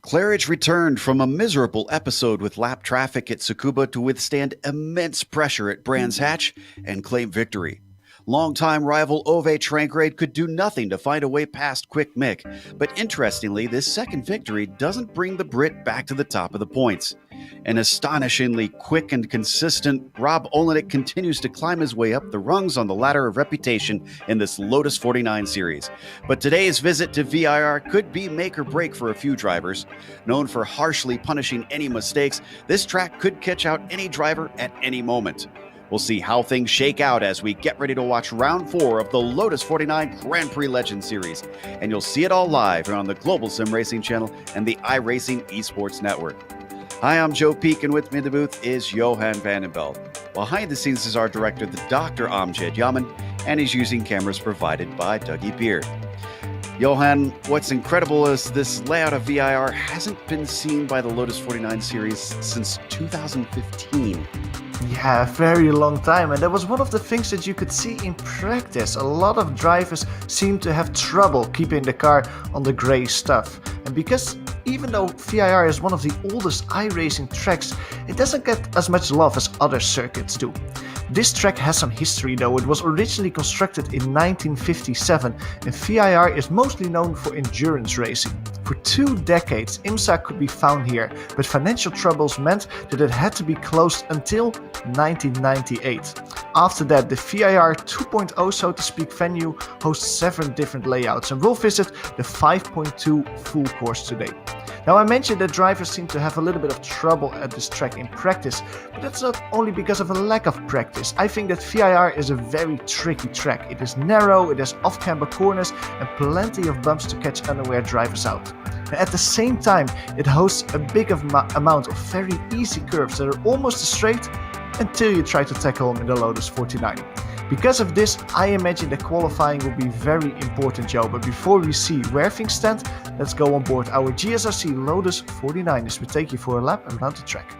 Claridge returned from a miserable episode with lap traffic at Tsukuba to withstand immense pressure at Brands Hatch and claim victory. Longtime rival Ove Trangrade could do nothing to find a way past Quick Mick, but interestingly, this second victory doesn't bring the Brit back to the top of the points. An astonishingly quick and consistent Rob Olenek continues to climb his way up the rungs on the ladder of reputation in this Lotus 49 series. But today's visit to VIR could be make or break for a few drivers. Known for harshly punishing any mistakes, this track could catch out any driver at any moment. We'll see how things shake out as we get ready to watch round 4 of the Lotus 49 Grand Prix Legend Series. And you'll see it all live on the Global Sim Racing channel and the iRacing Esports Network. Hi, I'm Joe Peak, and with me in the booth is Johan Vandenbelt. Behind the scenes is our director, the Dr. Amjad Yaman, and he's using cameras provided by Dougie Beard. Johan, what's incredible is this layout of VIR hasn't been seen by the Lotus 49 series since 2015. Yeah, a very long time, and that was one of the things that you could see in practice. A lot of drivers seem to have trouble keeping the car on the grey stuff. And because even though VIR is one of the oldest iRacing tracks, it doesn't get as much love as other circuits do. This track has some history though. It was originally constructed in 1957 and VIR is mostly known for endurance racing. For 2 decades IMSA could be found here, but financial troubles meant that it had to be closed until 1998. After that, the VIR 2.0, so to speak, venue hosts 7 different layouts, and we'll visit the 5.2 full course today. Now, I mentioned that drivers seem to have a little bit of trouble at this track in practice, but that's not only because of a lack of practice. I think that VIR is a very tricky track. It is narrow, it has off-camber corners and plenty of bumps to catch unaware drivers out. And at the same time, it hosts a big amount of very easy curves that are almost straight until you try to tackle them in the Lotus 49. Because of this, I imagine that qualifying will be very important, Joe. But before we see where things stand, let's go on board our GSRC LOTUS 49 as we take you for a lap around the track.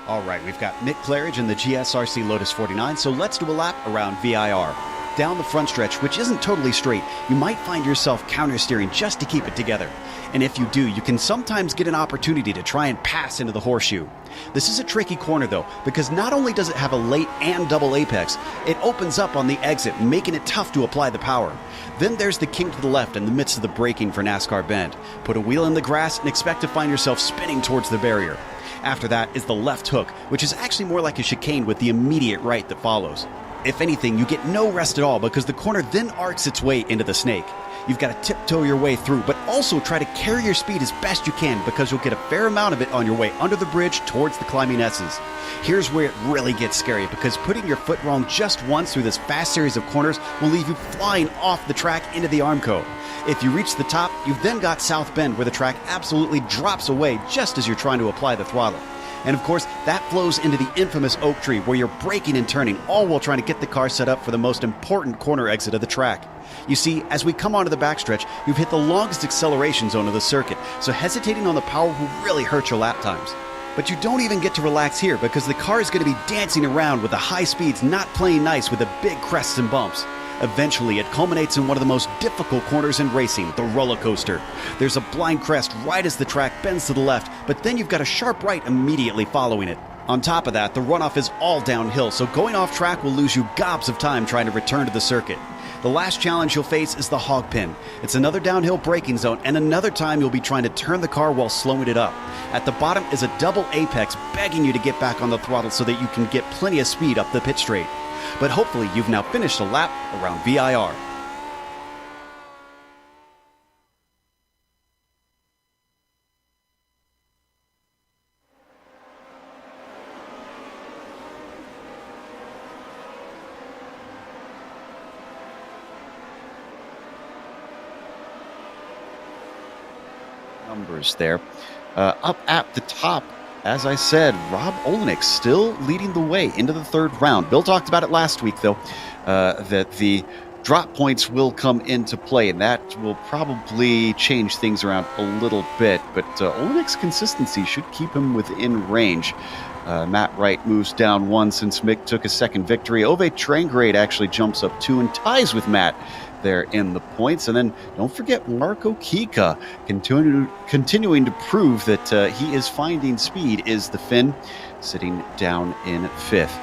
All right, we've got Mick Claridge in the GSRC LOTUS 49, so let's do a lap around VIR. Down the front stretch, which isn't totally straight, you might find yourself counter-steering just to keep it together. And if you do, you can sometimes get an opportunity to try and pass into the horseshoe. This is a tricky corner though, because not only does it have a late and double apex, it opens up on the exit, making it tough to apply the power. Then there's the kink to the left in the midst of the braking for NASCAR bend. Put a wheel in the grass and expect to find yourself spinning towards the barrier. After that is the left hook, which is actually more like a chicane with the immediate right that follows. If anything, you get no rest at all because the corner then arcs its way into the snake. You've got to tiptoe your way through, but also try to carry your speed as best you can because you'll get a fair amount of it on your way under the bridge towards the climbing S's. Here's where it really gets scary because putting your foot wrong just once through this fast series of corners will leave you flying off the track into the Armco. If you reach the top, you've then got South Bend where the track absolutely drops away just as you're trying to apply the throttle. And of course, that flows into the infamous Oak Tree where you're braking and turning, all while trying to get the car set up for the most important corner exit of the track. You see, as we come onto the backstretch, you've hit the longest acceleration zone of the circuit, so hesitating on the power will really hurt your lap times. But you don't even get to relax here because the car is going to be dancing around with the high speeds not playing nice with the big crests and bumps. Eventually, it culminates in one of the most difficult corners in racing, the roller coaster. There's a blind crest right as the track bends to the left, but then you've got a sharp right immediately following it. On top of that, the runoff is all downhill, so going off track will lose you gobs of time trying to return to the circuit. The last challenge you'll face is the hog pin. It's another downhill braking zone, and another time you'll be trying to turn the car while slowing it up. At the bottom is a double apex begging you to get back on the throttle so that you can get plenty of speed up the pit straight. But hopefully you've now finished a lap around VIR. Numbers there. Up at the top, as I said, Rob Olenek still leading the way into the 3rd round. Bill talked about it last week, though, that the drop points will come into play, and that will probably change things around a little bit. But Olenek's consistency should keep him within range. Matt Wright moves down 1 since Mick took his 2nd victory. Ove Trangrade actually jumps up 2 and ties with Matt there in the points. And then don't forget Marco Kika continuing to prove that he is finding speed is the Finn, sitting down in 5th.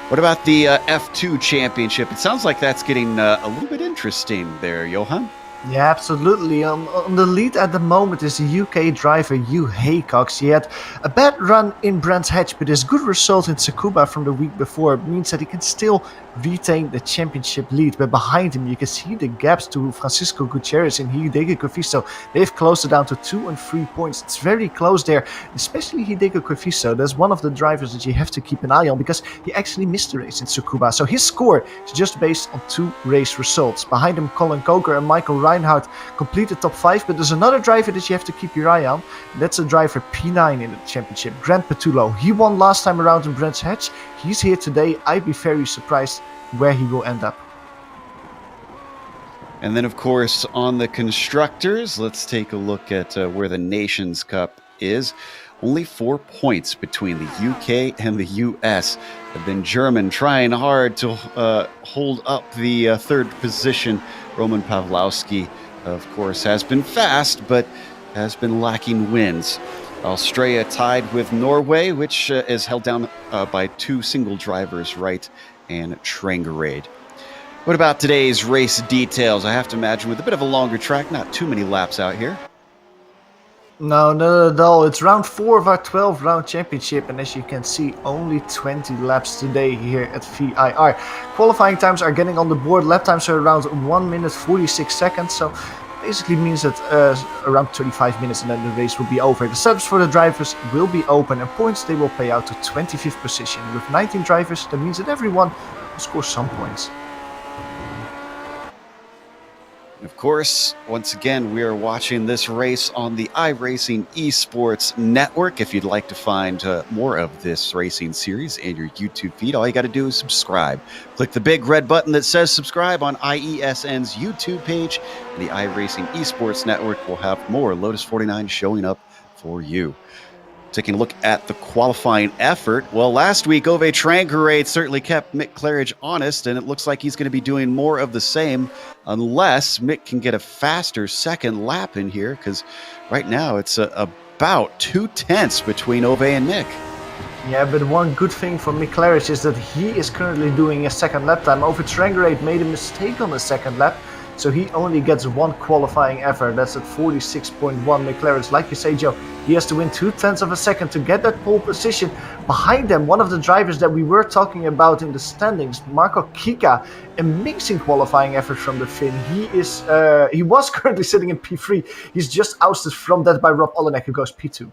What about the F2 championship? It sounds like that's getting a little bit interesting there, Johan. Yeah, absolutely. On the lead at the moment is the UK driver Hugh Haycox. He had a bad run in Brands Hatch, but his good result in Tsukuba from the week before means that he can still retain the championship lead. But behind him, you can see the gaps to Francisco Gutierrez and Hideki Kofisto. They've closed it down to 2 and 3 points. It's very close there, especially Hideki Kofisto. That's one of the drivers that you have to keep an eye on because he actually missed the race in Tsukuba. So his score is just based on 2 race results. Behind him, Colin Coker and Michael Reinhardt complete the top 5, but there's another driver that you have to keep your eye on. That's a driver P9 in the championship, Grant Petullo. He won last time around in Brands Hatch. He's here today. I'd be very surprised where he will end up. And then, of course, on the constructors, let's take a look at where the Nations Cup is. Only 4 points between the UK and the US. Have been German trying hard to hold up the third position. Roman Pawlowski, of course, has been fast, but has been lacking wins. Australia tied with Norway, which is held down by 2 single drivers, Wright and Trangerade. What about today's race details? I have to imagine with a bit of a longer track, not too many laps out here. No, not at all. It's round 4 of our 12-round championship, and as you can see, only 20 laps today here at VIR. Qualifying times are getting on the board. Lap times are around 1 minute 46 seconds, so basically means that around 35 minutes and then the race will be over. The setups for the drivers will be open, and points they will pay out to 25th position. With 19 drivers, that means that everyone will score some points. Of course, once again, we are watching this race on the iRacing Esports Network. If you'd like to find more of this racing series in your YouTube feed, all you got to do is subscribe. Click the big red button that says subscribe on IESN's YouTube page, and the iRacing Esports Network will have more Lotus 49 showing up for you. Taking a look at the qualifying effort. Well, last week, Ove Trangerade certainly kept Mick Claridge honest, and it looks like he's going to be doing more of the same unless Mick can get a faster second lap in here, because right now it's about 2/10 between Ove and Mick. Yeah, but one good thing for Mick Claridge is that he is currently doing a second lap time. Ove Trangerade made a mistake on the second lap, so he only gets 1 qualifying effort. That's at 46.1 Mick Claridge. Like you say, Joe, he has to win 2/10 of a second to get that pole position. Behind them, one of the drivers that we were talking about in the standings, Marco Kika, amazing qualifying effort from the Finn. He was currently sitting in P3. He's just ousted from that by Rob Olenek, who goes P2.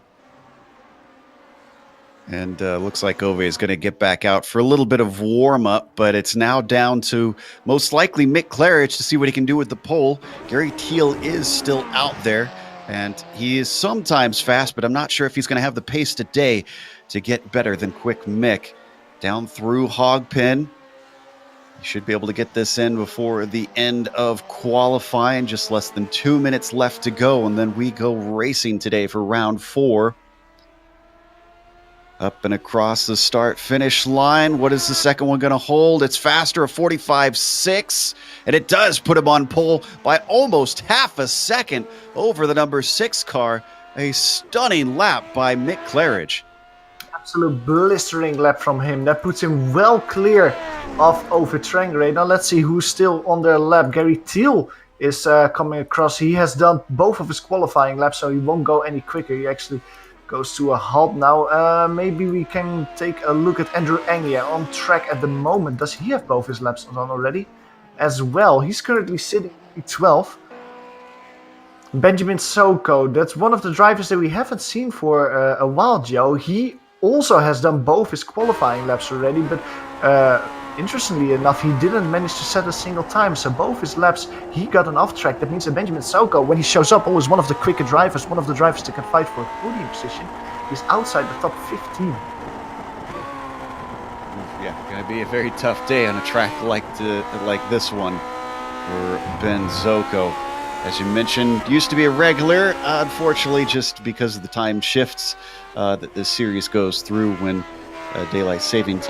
And looks like Ove is going to get back out for a little bit of warm-up, but it's now down to most likely Mick Claridge to see what he can do with the pole. Gary Teal is still out there, and he is sometimes fast, but I'm not sure if he's going to have the pace today to get better than Quick Mick. Down through Hogpin. He should be able to get this in before the end of qualifying. Just less than 2 minutes left to go, and then we go racing today for round 4. Up and across the start-finish line. What is the second one going to hold? It's faster, a 45.6, and it does put him on pole by almost half a second over the number 6 car. A stunning lap by Mick Claridge. Absolute blistering lap from him. That puts him well clear of Ove Trangerade. Now let's see who's still on their lap. Gary Teal is coming across. He has done both of his qualifying laps, so he won't go any quicker. He actually goes to a halt now. Maybe we can take a look at Andrew Angia on track at the moment. Does he have both his laps on already? As well, he's currently sitting at 12. Benjamin Soko, that's one of the drivers that we haven't seen for a while, Joe. He also has done both his qualifying laps already, but interestingly enough, he didn't manage to set a single time. So both his laps, he got an off track. That means that Benjamin Soko, when he shows up, always one of the quicker drivers, one of the drivers that can fight for a podium position. He's outside the top 15. Yeah, gonna be a very tough day on a track like this one for Ben Zoko. As you mentioned, used to be a regular. Unfortunately, just because of the time shifts that this series goes through when daylight savings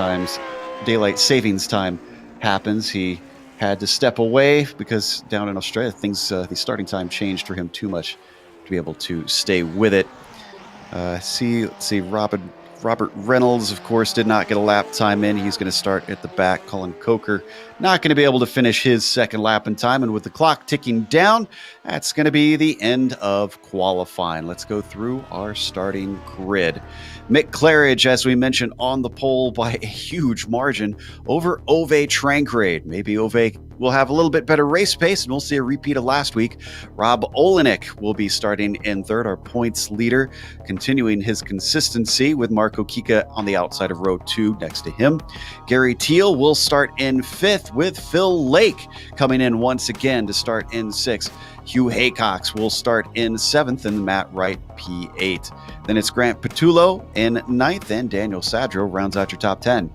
time happens, he had to step away because down in Australia, the starting time changed for him too much to be able to stay with it. Let's see, Robin Robert Reynolds, of course, did not get a lap time in. He's going to start at the back. Colin Coker not going to be able to finish his second lap in time. And with the clock ticking down, that's going to be the end of qualifying. Let's go through our starting grid. Mick Claridge, as we mentioned, on the pole by a huge margin over Ove Trangrade. Maybe Ove will have a little bit better race pace, and we'll see a repeat of last week. Rob Olenek will be starting in third, our points leader, continuing his consistency with Marco Kika on the outside of row 2 next to him. Gary Teal will start in fifth, with Phil Lake coming in once again to start in sixth. Hugh Haycox will start in seventh, and Matt Wright P8. Then it's Grant Petullo in ninth, and Daniel Sadro rounds out your top 10.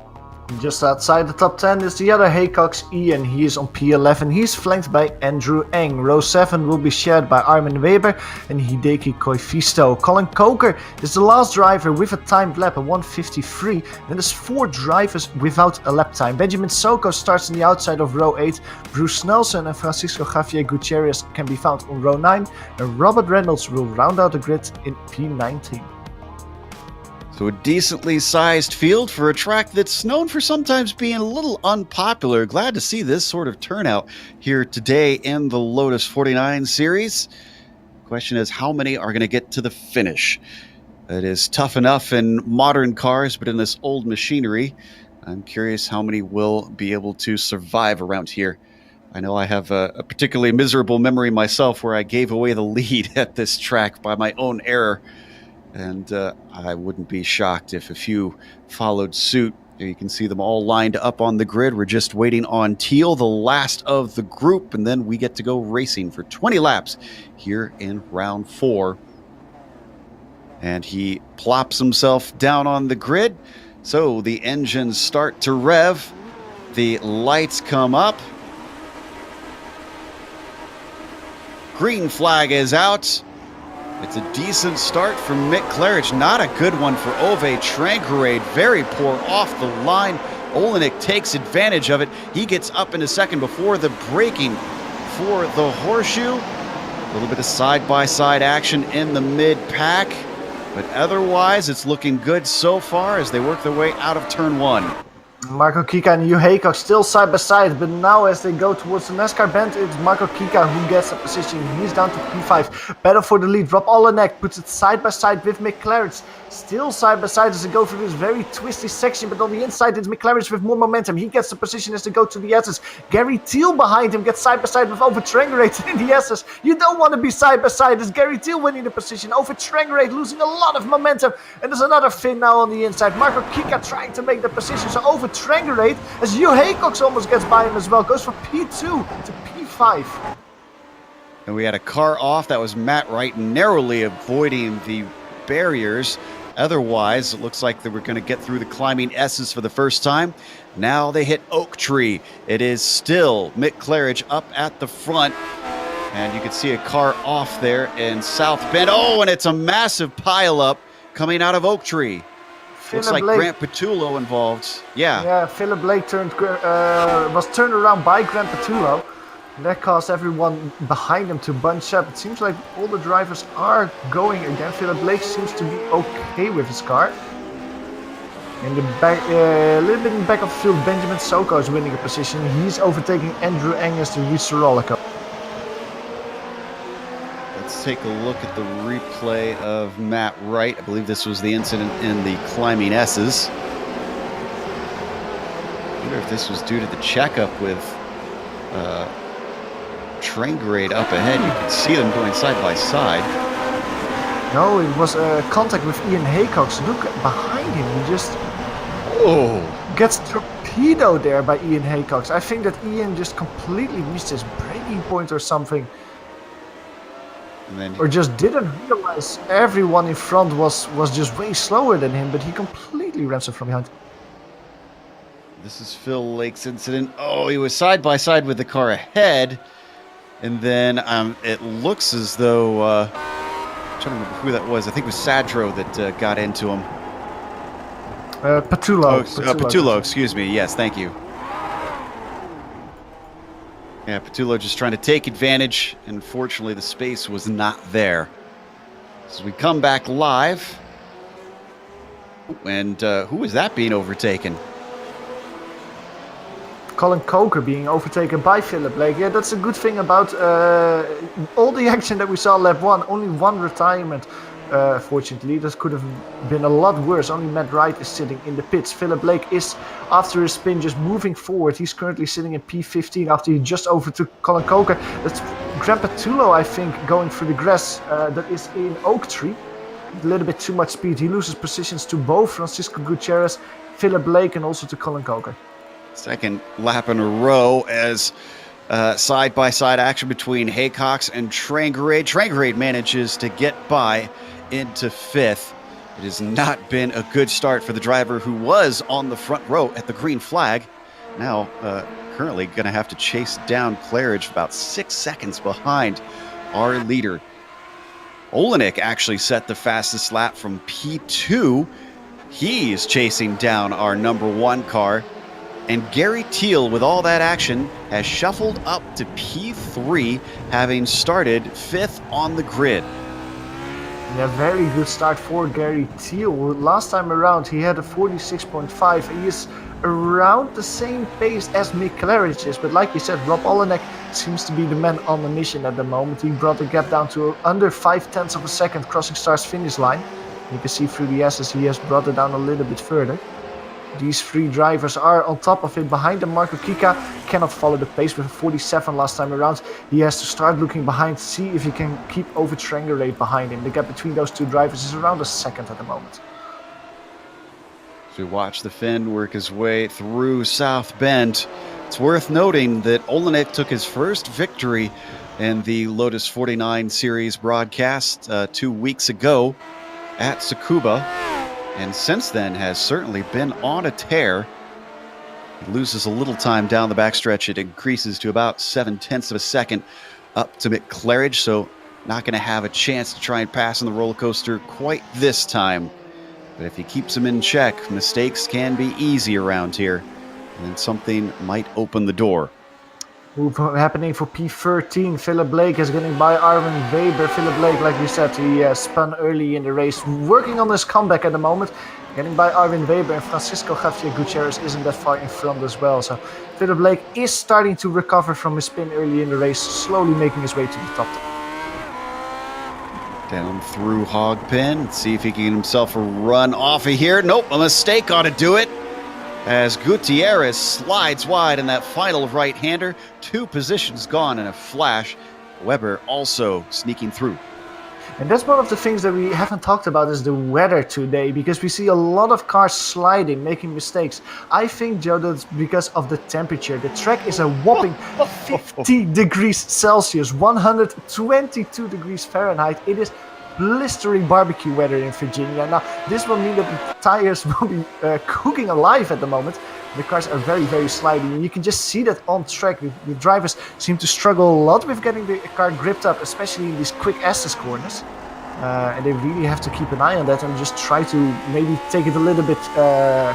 Just outside the top 10 is the other Haycox, Ian. He is on P11. He's flanked by Andrew Eng. Row 7 will be shared by Armin Weber and Hideki Koifisto. Colin Coker is the last driver with a timed lap, a 1:53. Then there's 4 drivers without a lap time. Benjamin Soko starts on the outside of row 8. Bruce Nelson and Francisco Javier Gutierrez can be found on row 9. And Robert Reynolds will round out the grid in P19. So a decently sized field for a track that's known for sometimes being a little unpopular. Glad to see this sort of turnout here today in the Lotus 49 series. Question is, how many are going to get to the finish? It is tough enough in modern cars, but in this old machinery, I'm curious how many will be able to survive around here. I know I have a particularly miserable memory myself where I gave away the lead at this track by my own error. And I wouldn't be shocked if a few followed suit. You can see them all lined up on the grid. We're just waiting on Teal, the last of the group, and then we get to go racing for 20 laps here in round 4. And he plops himself down on the grid. So the engines start to rev. The lights come up. Green flag is out. It's a decent start from Mick Claridge. Not a good one for Ove Trangrade. Very poor off the line. Olenek takes advantage of it. He gets up into second before the braking for the horseshoe. A little bit of side-by-side action in the mid-pack. But otherwise, it's looking good so far as they work their way out of turn 1. Marco Kika and Hugh Haycock still side by side, but now as they go towards the NASCAR bend, it's Marco Kika who gets a position. He's down to P5. Battle for the lead. Rob Olenek puts it side by side with Mick Claridge. Still side by side as they go through this very twisty section, but on the inside it's Mick Claridge with more momentum. He gets the position as they go to the S's. Gary Teal behind him gets side by side with Ove Trangrade in the S's. You don't want to be side by side as Gary Teal winning the position. Ove Trangrade losing a lot of momentum, and there's another Finn now on the inside. Marco Kika trying to make the position, so Ove Trangrade as Hugh Haycox almost gets by him as well. Goes from P2 to P5. And we had a car off. That was Matt Wright narrowly avoiding the barriers. Otherwise, it looks like they were going to get through the climbing S's for the first time. Now they hit Oak Tree. It is still Mick Claridge up at the front. And you can see a car off there in South Bend. Oh, and it's a massive pileup coming out of Oak Tree. Looks like Grant Petullo involved. Yeah, Philippe Blake was turned around by Grant Petullo. That caused everyone behind him to bunch up. It seems like all the drivers are going again. Philippe Blake seems to be okay with his car. In the back, a little bit in the back of the field, Benjamin Soko is winning a position. He's overtaking Andrew Angus to reach the roller coaster. Let's take a look at the replay of Matt Wright. I believe this was the incident in the climbing S's. I wonder if this was due to the checkup with Trangrade up ahead. You can see them going side by side. No, it was contact with Ian Haycox. Look behind him. He just gets torpedoed there by Ian Haycox. I think that Ian just completely missed his braking point or something. And then or just didn't realize everyone in front was just way slower than him, but he completely rams it from behind. This is Phil Lake's incident. Oh, he was side by side with the car ahead. And then it looks as though, I'm trying to remember who that was. I think it was Sadro that got into him. Petullo. Petullo, excuse me. Yes, thank you. Yeah, Petullo just trying to take advantage. Unfortunately, the space was not there. As we come back live, And who is that being overtaken? Colin Coker being overtaken by Philippe. Like, yeah, that's a good thing about all the action that we saw lap 1. Only one retirement, fortunately. That could have been a lot worse. Only Matt Wright is sitting in the pits. Philip Blake is, after his spin, just moving forward. He's currently sitting in P15 after he just overtook Colin Coker. That's Grand Prix, I think, going through the grass. That is in Oak Tree. A little bit too much speed. He loses positions to both Francisco Gutierrez, Philip Blake, and also to Colin Coker. Second lap in a row as side-by-side action between Haycox and Trangarade. Trangarade manages to get by into 5th. It has not been a good start for the driver who was on the front row at the green flag. Now, currently going to have to chase down Claridge about 6 seconds behind our leader. Olenek actually set the fastest lap from P2. He is chasing down our number 1 car. And Gary Teal, with all that action, has shuffled up to P3, having started 5th on the grid. Yeah, very good start for Gary Teal. Last time around, he had a 46.5. He is around the same pace as Mick Claridge is. But like you said, Rob Olenek seems to be the man on the mission at the moment. He brought the gap down to under 0.5 of a second crossing start's finish line. You can see through the S's he has brought it down a little bit further. These 3 drivers are on top of it. Behind them, Marco Kika cannot follow the pace with a 47 last time around. He has to start looking behind to see if he can keep over Trangarade behind him. The gap between those 2 drivers is around a second at the moment. As we watch the Finn work his way through South Bend, it's worth noting that Olenek took his first victory in the Lotus 49 Series broadcast 2 weeks ago at Tsukuba. And since then has certainly been on a tear. He loses a little time down the backstretch. It increases to about 0.7 of a second up to Mick Claridge, so not going to have a chance to try and pass on the roller coaster quite this time. But if he keeps him in check, mistakes can be easy around here, and then something might open the door. Move happening for P13. Philip Blake is getting by Arvin Weber. Philip Blake, like we said, he spun early in the race, working on his comeback at the moment. Getting by Arvin Weber, and Francisco Javier Gutierrez isn't that far in front as well. So Philip Blake is starting to recover from his spin early in the race, slowly making his way to the top. Down through Hogpen. See if he can get himself a run off of here. Nope, a mistake ought to do it. As Gutierrez slides wide in that final right-hander. 2 positions gone in a flash. Weber also sneaking through. And that's one of the things that we haven't talked about is the weather today, because we see a lot of cars sliding, making mistakes. I think, Joe, that's because of the temperature. The track is a whopping 50 degrees Celsius, 122 degrees Fahrenheit. It is blistering barbecue weather in Virginia. Now, this will mean that the tires will be cooking alive at the moment. The cars are very, very sliding, and you can just see that on track. The drivers seem to struggle a lot with getting the car gripped up, especially in these quick access corners. And they really have to keep an eye on that and just try to maybe take it a little bit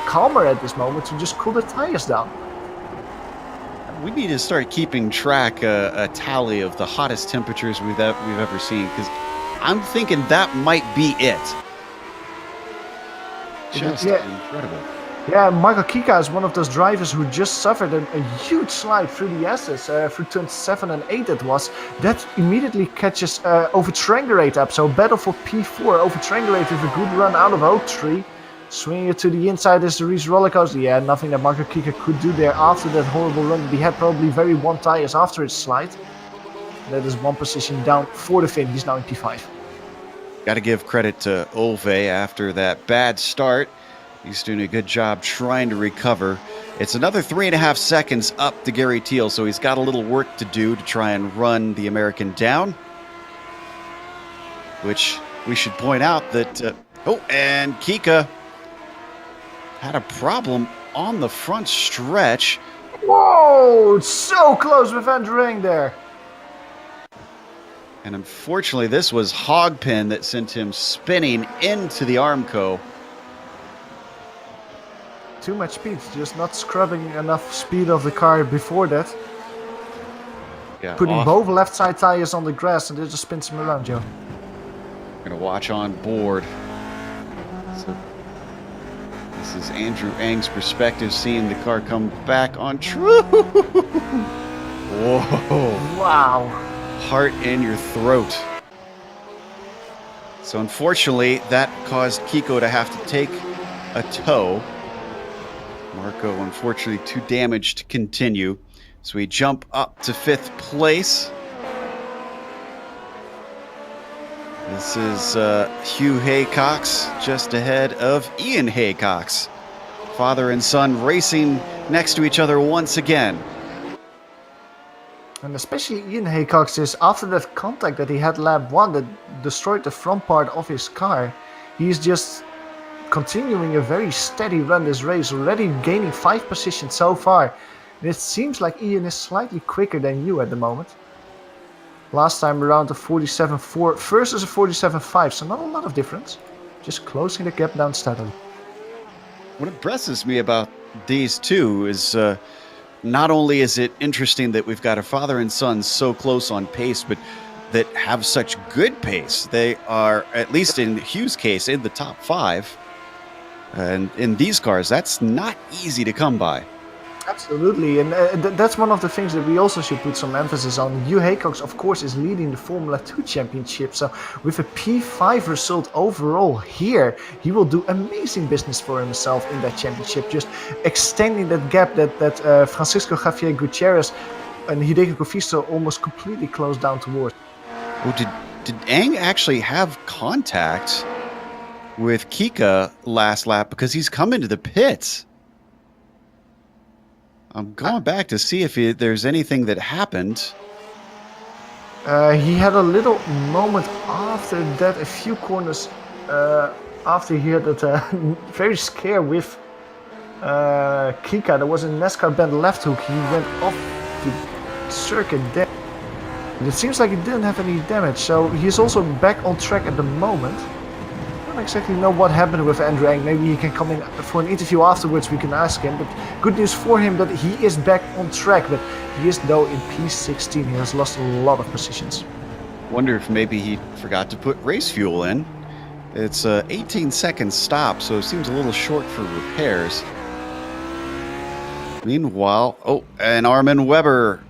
calmer at this moment to just cool the tires down. We need to start keeping track, a tally of the hottest temperatures we've ever seen, because I'm thinking that might be it. Just incredible. Yeah, Michael Kika is one of those drivers who just suffered a huge slide through the S's, through turns 7 and 8 it was. That immediately catches over Trangarade up, so battle for P4 over Trangarade with a good run out of Oak Tree. Swinging it to the inside is the Reese roller coaster. Yeah, nothing that Michael Kika could do there after that horrible run. He had probably very warm tires after his slide. That is 1 position down for the Finn. He's now in P5. Got to give credit to Olve after that bad start. He's doing a good job trying to recover. It's another 3.5 seconds up to Gary Teal, so he's got a little work to do to try and run the American down. Which we should point out that... and Kika had a problem on the front stretch. Whoa! So close with Andrew there. And unfortunately, this was Hogpen that sent him spinning into the Armco. Too much speed, just not scrubbing enough speed of the car before that. Yeah, putting both left side tires on the grass and it just spins him around, Joe. Gonna watch on board. So This is Andrew Ang's perspective, seeing the car come back on true. Whoa. Wow. Heart in your throat. So unfortunately, that caused Kiko to have to take a tow. Marco, unfortunately, too damaged to continue. So we jump up to 5th place. This is Hugh Haycox just ahead of Ian Haycox. Father and son racing next to each other once again. And especially Ian Haycox is, after that contact that he had lap 1 that destroyed the front part of his car, he's just continuing a very steady run this race, already gaining 5 positions so far. And it seems like Ian is slightly quicker than you at the moment. Last time around a 47.4 versus a 47.5, so not a lot of difference. Just closing the gap down steadily. What impresses me about these two is not only is it interesting that we've got a father and son so close on pace, but that have such good pace. They are, at least in Hugh's case, in the top 5. And in these cars, that's not easy to come by. Absolutely, and that's one of the things that we also should put some emphasis on. Hugh Haycox, of course, is leading the Formula 2 championship, so with a P5 result overall here, he will do amazing business for himself in that championship, just extending that gap that Francisco Javier Gutierrez and Hideki Kofisto almost completely closed down towards. Oh, did Ang actually have contact with Kika last lap? Because he's come into the pits. I'm going back to see if there's anything that happened. He had a little moment after that, a few corners after he had that very scare with Kika. There was a NASCAR bend left hook. He went off the circuit there. But it seems like he didn't have any damage, so he's also back on track at the moment. I don't exactly know what happened with Andrew Ang. Maybe he can come in for an interview afterwards, we can ask him. But good news for him that he is back on track. But he is, though, in P16. He has lost a lot of positions. Wonder if maybe he forgot to put race fuel in. It's a 18-second stop, so it seems a little short for repairs. Meanwhile, and Armin Weber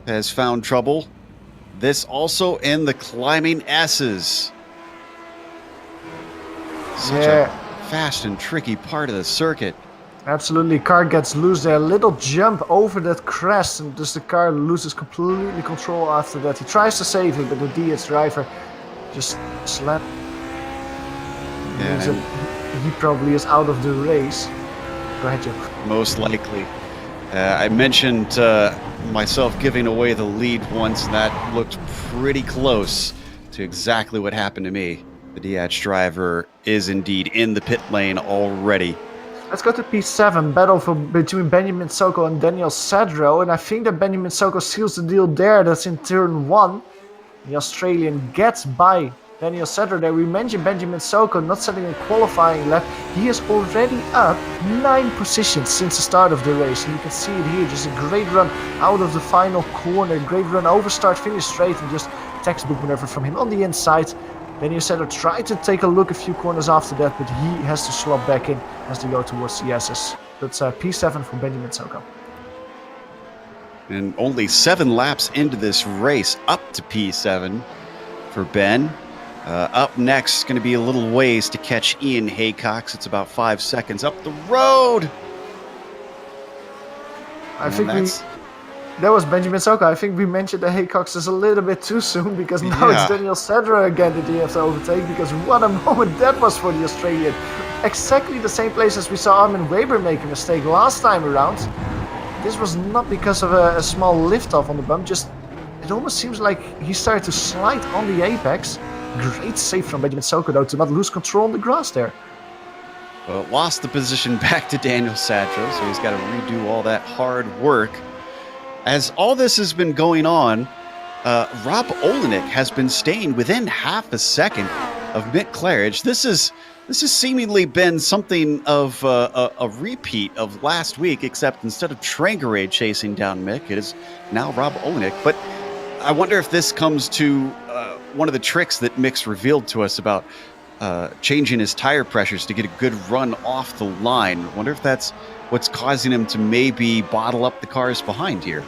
has found trouble. This also in the climbing S's. Such a fast and tricky part of the circuit. Absolutely, car gets loose there. Little jump over that crest, and just the car loses completely control after that. He tries to save it, but the DS driver just slapped. Yeah, he probably is out of the race. Go ahead, Joe. Most likely. I mentioned myself giving away the lead once, and that looked pretty close to exactly what happened to me. The DH driver is indeed in the pit lane already. Let's go to P7, battle between Benjamin Soko and Daniel Sadro, and I think that Benjamin Soko seals the deal there. That's in turn 1. The Australian gets by Daniel Sadro there. We mentioned Benjamin Soko not setting a qualifying lap. He is already up 9 positions since the start of the race, and you can see it here. Just a great run out of the final corner, great run over start, finish straight, and just textbook maneuver from him on the inside. Daniel Sadro tried to take a look a few corners after that, but he has to slot back in as they go towards the S's. That's P7 for Benjamin Soko. And only 7 laps into this race, up to P7 for Ben. Up next is going to be a little ways to catch Ian Haycox. It's about 5 seconds up the road. I think that was Benjamin Soko. I think we mentioned the Haycox is a little bit too soon, because now it's Daniel Sadro again that you have to overtake, because what a moment that was for the Australian. Exactly the same place as we saw Armin Weber make a mistake last time around. This was not because of a small lift-off on the bump, just it almost seems like he started to slide on the apex. Great save from Benjamin Soko, though, to not lose control on the grass there. Well, lost the position back to Daniel Sadro, so he's got to redo all that hard work. As all this has been going on, Rob Olenek has been staying within half a second of Mick Claridge. This has seemingly been something of a repeat of last week, except instead of Trangarade chasing down Mick, it is now Rob Olenek. But I wonder if this comes to one of the tricks that Mick's revealed to us about changing his tire pressures to get a good run off the line. Wonder if that's what's causing him to maybe bottle up the cars behind here.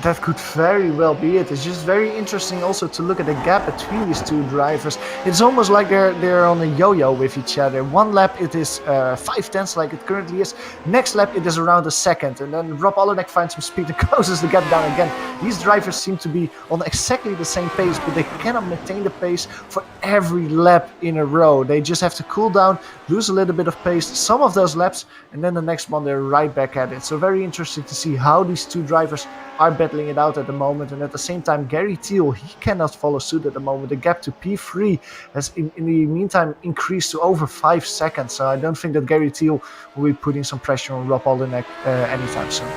That could very well be it. It's just very interesting also to look at the gap between these two drivers. It's almost like they're on a yo-yo with each other. One lap it is 5/10 like it currently is. Next lap it is around a second. And then Rob Olenek finds some speed and closes the gap down again. These drivers seem to be on exactly the same pace, but they cannot maintain the pace for every lap in a row. They just have to cool down, lose a little bit of pace, some of those laps, and then the next one they're right back at it. So very interesting to see how these two drivers are battling it out at the moment, and at the same time Gary Thiel, he cannot follow suit at the moment. The gap to P3 has in the meantime increased to over 5 seconds, so I don't think that Gary Thiel will be putting some pressure on Rob Olenek anytime soon.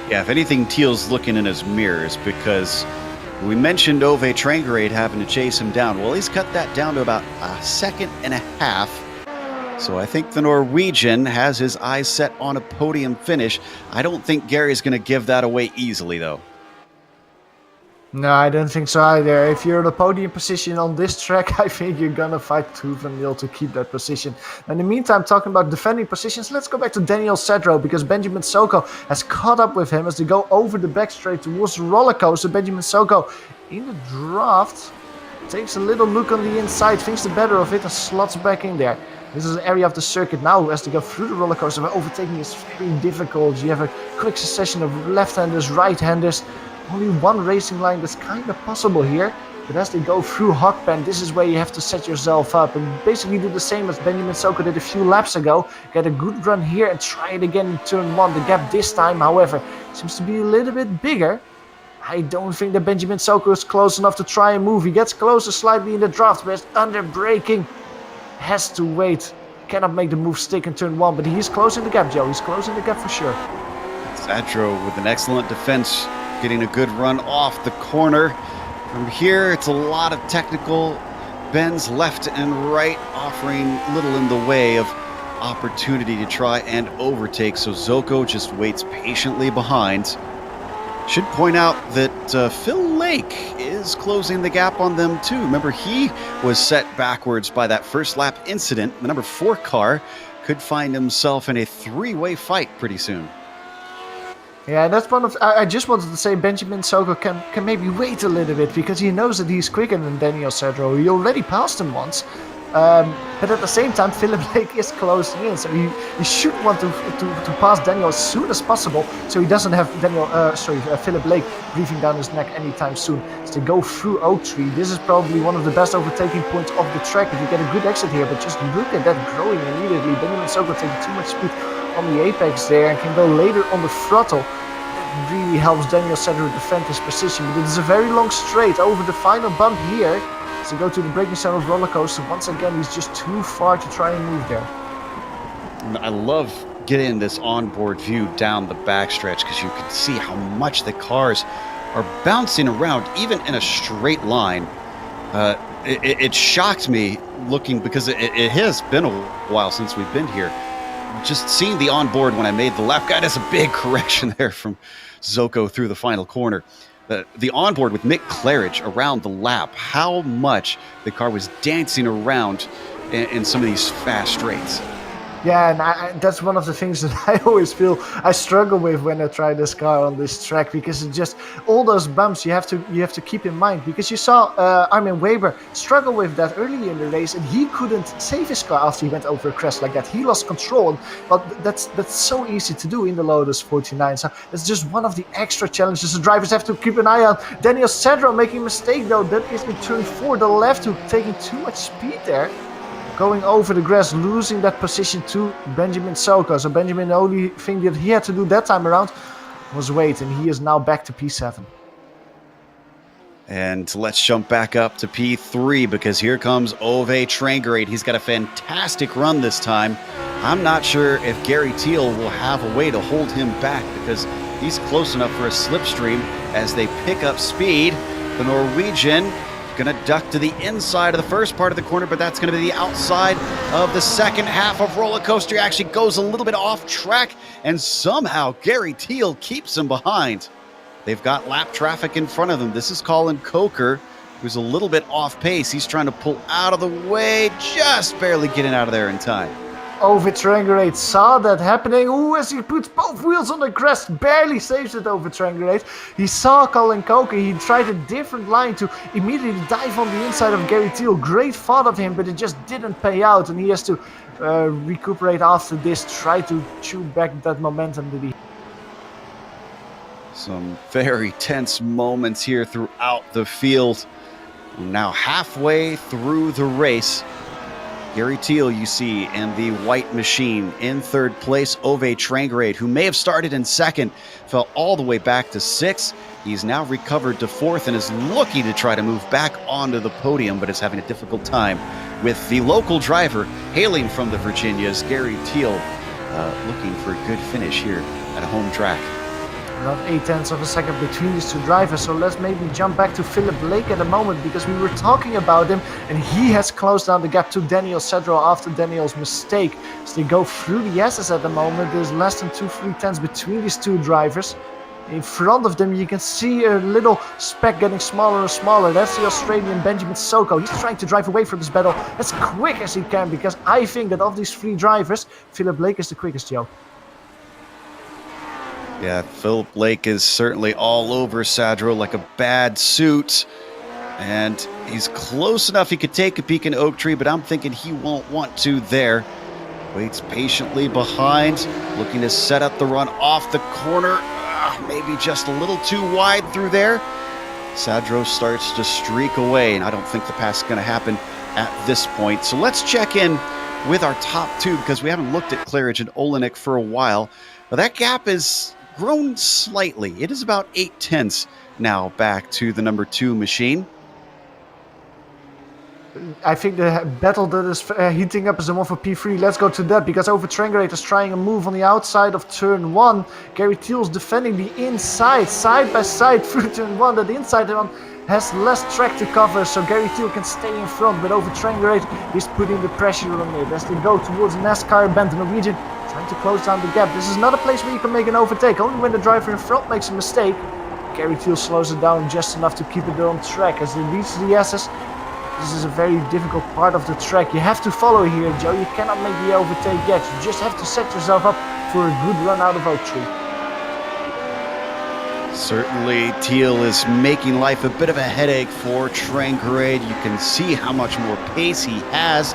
Yeah, if anything, Thiel's looking in his mirrors, because we mentioned Ove Trangerade having to chase him down. Well, he's cut that down to about a second and a half. So I think the Norwegian has his eyes set on a podium finish. I don't think Gary's going to give that away easily, though. No, I don't think so either. If you're in a podium position on this track, I think you're going to fight tooth and nail to keep that position. In the meantime, talking about defending positions, let's go back to Daniel Sedro, because Benjamin Soko has caught up with him as they go over the back straight towards the roller coaster. Benjamin Soko in the draft takes a little look on the inside, thinks the better of it, and slots back in there. This is an area of the circuit now as they go through the roller coaster where overtaking is very difficult. You have a quick succession of left-handers, right-handers. Only one racing line that's kind of possible here. But as they go through Hogpen, this is where you have to set yourself up and basically do the same as Benjamin Soko did a few laps ago. Get a good run here and try it again in turn 1. The gap this time, however, seems to be a little bit bigger. I don't think that Benjamin Soko is close enough to try and move. He gets closer slightly in the draft, but it's under braking. Has to wait, cannot make the move stick in turn 1, but he's closing the gap, Joe. He's closing the gap for sure. Sadro with an excellent defense, getting a good run off the corner. From here, it's a lot of technical bends left and right, offering little in the way of opportunity to try and overtake. So Zoko just waits patiently behind. Should point out that Phil Lake is closing the gap on them too. Remember, he was set backwards by that first lap incident. The number 4 car could find himself in a 3-way fight pretty soon. Yeah, that's one of. I just wanted to say Benjamin Soko can maybe wait a little bit because he knows that he's quicker than Daniel Sedro. He already passed him once. But at the same time, Philip Lake is closing in, so he should want to pass Daniel as soon as possible, so he doesn't have Philip Lake breathing down his neck anytime soon. As they go through Oak Tree, this is probably one of the best overtaking points of the track if you get a good exit here. But just look at that growing immediately. Benjamin Soko taking too much speed on the apex there and can go later on the throttle. It really helps Daniel Sedro defend his position. But it is a very long straight over the final bump here. To go to the braking zone of roller coaster. Once again, he's just too far to try and move there. I love getting this onboard view down the backstretch because you can see how much the cars are bouncing around, even in a straight line. It shocked me looking because it has been a while since we've been here. Just seeing the onboard when I made the lap guide is a big correction there from Zoko through the final corner. The onboard with Mick Claridge around the lap, how much the car was dancing around in some of these fast straights. Yeah, and that's one of the things that I always feel I struggle with when I try this car on this track, because it's just all those bumps you have to keep in mind, because you saw Armin Weber struggle with that early in the race, and he couldn't save his car after he went over a crest like that. He lost control, but that's so easy to do in the Lotus 49. So it's just one of the extra challenges the drivers have to keep an eye on. Daniel Sedro making a mistake though. That is in turn 4, the left hook, taking too much speed there. Going over the grass, losing that position to Benjamin Soko. So Benjamin, the only thing that he had to do that time around was wait, and he is now back to P7. And let's jump back up to P3, because here comes Ove Trangerade. He's got a fantastic run this time. I'm not sure if Gary Thiel will have a way to hold him back, because he's close enough for a slipstream as they pick up speed. The Norwegian going to duck to the inside of the first part of the corner, but that's going to be the outside of the second half of roller coaster. He actually goes a little bit off track, and somehow Gary Thiel keeps him behind. They've got lap traffic in front of them. This is Colin Coker who's a little bit off pace. He's trying to pull out of the way, just barely getting out of there in time. Ove Trangerade saw that happening. Ooh, as he puts both wheels on the crest, barely saves it, Ove Trangerade. He saw Colin Coker. He tried a different line to immediately dive on the inside of Gary Thiel. Great thought of him, but it just didn't pay out, and he has to recuperate after this, try to chew back that momentum that he. Some very tense moments here throughout the field. Now halfway through the race, Gary Thiel, you see, and the white machine in third place. Ove Trangerade, who may have started in second, fell all the way back to sixth. He's now recovered to fourth and is looking to try to move back onto the podium, but is having a difficult time with the local driver hailing from the Virginias, Gary Thiel, looking for a good finish here at a home track. Around 0.8 of a second between these two drivers, so let's maybe jump back to Philippe Lake at the moment, because we were talking about him and he has closed down the gap to Daniel Cedro after Daniel's mistake. As they go through the S's at the moment, there's less than 2/3 between these two drivers. In front of them you can see a little speck getting smaller and smaller. That's the Australian Benjamin Soko. He's trying to drive away from this battle as quick as he can, because I think that of these three drivers, Philippe Lake is the quickest, Joe. Yeah, Philippe Lake is certainly all over Sadro like a bad suit. And he's close enough he could take a peek in Oak Tree, but I'm thinking he won't want to there. Waits patiently behind, looking to set up the run off the corner. Maybe just a little too wide through there. Sadro starts to streak away, and I don't think the pass is going to happen at this point. So let's check in with our top two, because we haven't looked at Claridge and Olenek for a while. But that gap is grown slightly. It is about 0.8 now back to the number 2 machine. I think the battle that is heating up is the one for P3. Let's go to that, because Ove Trangerade is trying a move on the outside of turn 1. Gary Thiel's defending the inside, side by side through turn 1. That inside one has less track to cover, so Gary Thiel can stay in front, but Ove Trangerade is putting the pressure on it as they go towards NASCAR bend. The Norwegian trying to close down the gap. This is not a place where you can make an overtake. Only when the driver in front makes a mistake. Gary Thiel slows it down just enough to keep it on track as they reach the S's. This is a very difficult part of the track. You have to follow here, Joe. You cannot make the overtake yet. You just have to set yourself up for a good run out of Oak Tree. Certainly, Thiel is making life a bit of a headache for Trangerade. You can see how much more pace he has,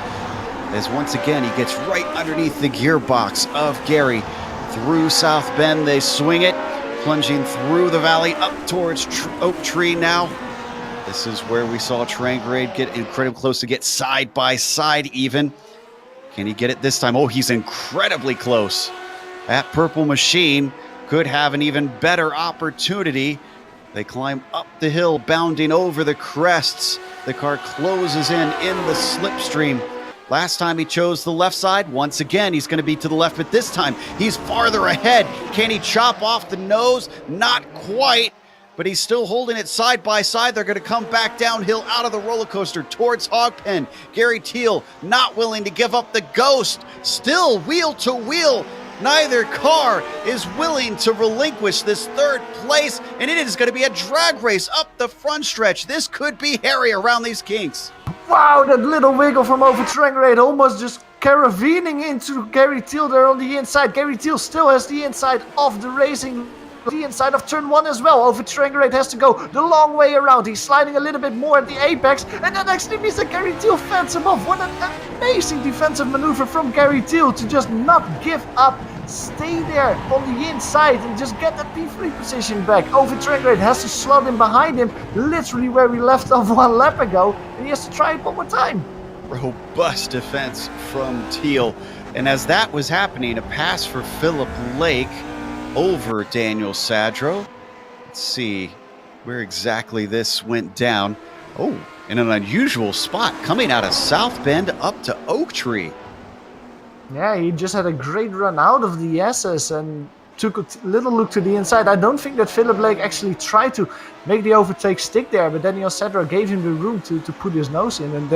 as once again he gets right underneath the gearbox of Gary. Through South Bend, they swing it, plunging through the valley up towards Oak Tree now. This is where we saw Trangerade get incredibly close to get side by side even. Can he get it this time? Oh, he's incredibly close. That purple machine could have an even better opportunity. They climb up the hill, bounding over the crests. The car closes in the slipstream. Last time he chose the left side. Once again, he's going to be to the left, but this time he's farther ahead. Can he chop off the nose? Not quite. But he's still holding it side by side. They're going to come back downhill out of the roller coaster towards Hogpen. Gary Thiel not willing to give up the ghost. Still wheel to wheel. Neither car is willing to relinquish this third place, and it is going to be a drag race up the front stretch. This could be hairy around these kinks. Wow, that little wiggle from Ove Trangerade, almost just caravening into Gary Thiel there on the inside. Gary Thiel still has the inside of the racing. The inside of turn 1 as well. Ove Trangerade has to go the long way around. He's sliding a little bit more at the apex, and that actually means that Gary Thiel fends him off. What an amazing defensive maneuver from Gary Thiel to just not give up. Stay there on the inside and just get that P3 position back. Ove Trangerade has to slot in behind him, literally where we left off 1 lap ago, and he has to try it one more time. Robust defense from Thiel. And as that was happening, a pass for Philippe Lake over Daniel Sadro. Let's see where exactly this went down. Oh, in an unusual spot, coming out of South Bend up to Oak Tree. Yeah, he just had a great run out of the S's, and took a little look to the inside. I don't think that Philippe Blake actually tried to make the overtake stick there, but Daniel Sedra gave him the room to put his nose in, and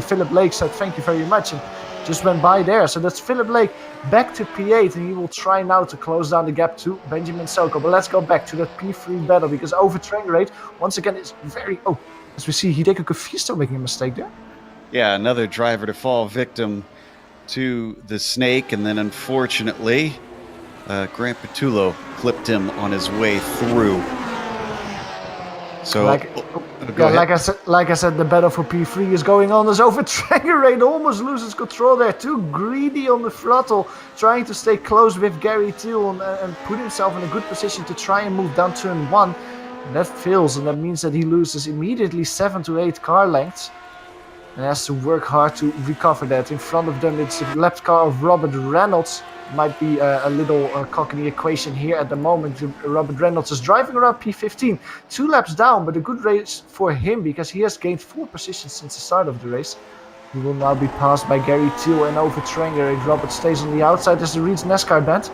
Philippe Blake said thank you very much and just went by there. So that's Philippe Blake back to P8, and he will try now to close down the gap to Benjamin Soko. But let's go back to that P3 battle, because over train rate once again is very... Oh, as we see, Hideki Kofisto making a mistake there. Yeah, another driver to fall victim to the snake, and then unfortunately Grant Petullo clipped him on his way through. So like I said, the battle for P3 is going on as over Tranger almost loses control there. Too greedy on the throttle, trying to stay close with Gary Thiel and put himself in a good position to try and move down turn 1. And that fails, and that means that he loses immediately 7 to 8 car lengths and has to work hard to recover that. In front of them, it's the lap car of Robert Reynolds. Might be a little cock in the equation here at the moment. Robert Reynolds is driving around P15, 2 laps down, but a good race for him because he has gained 4 positions since the start of the race. He will now be passed by Gary Thiel and over Tranger. Robert stays on the outside as the Reed's NASCAR band.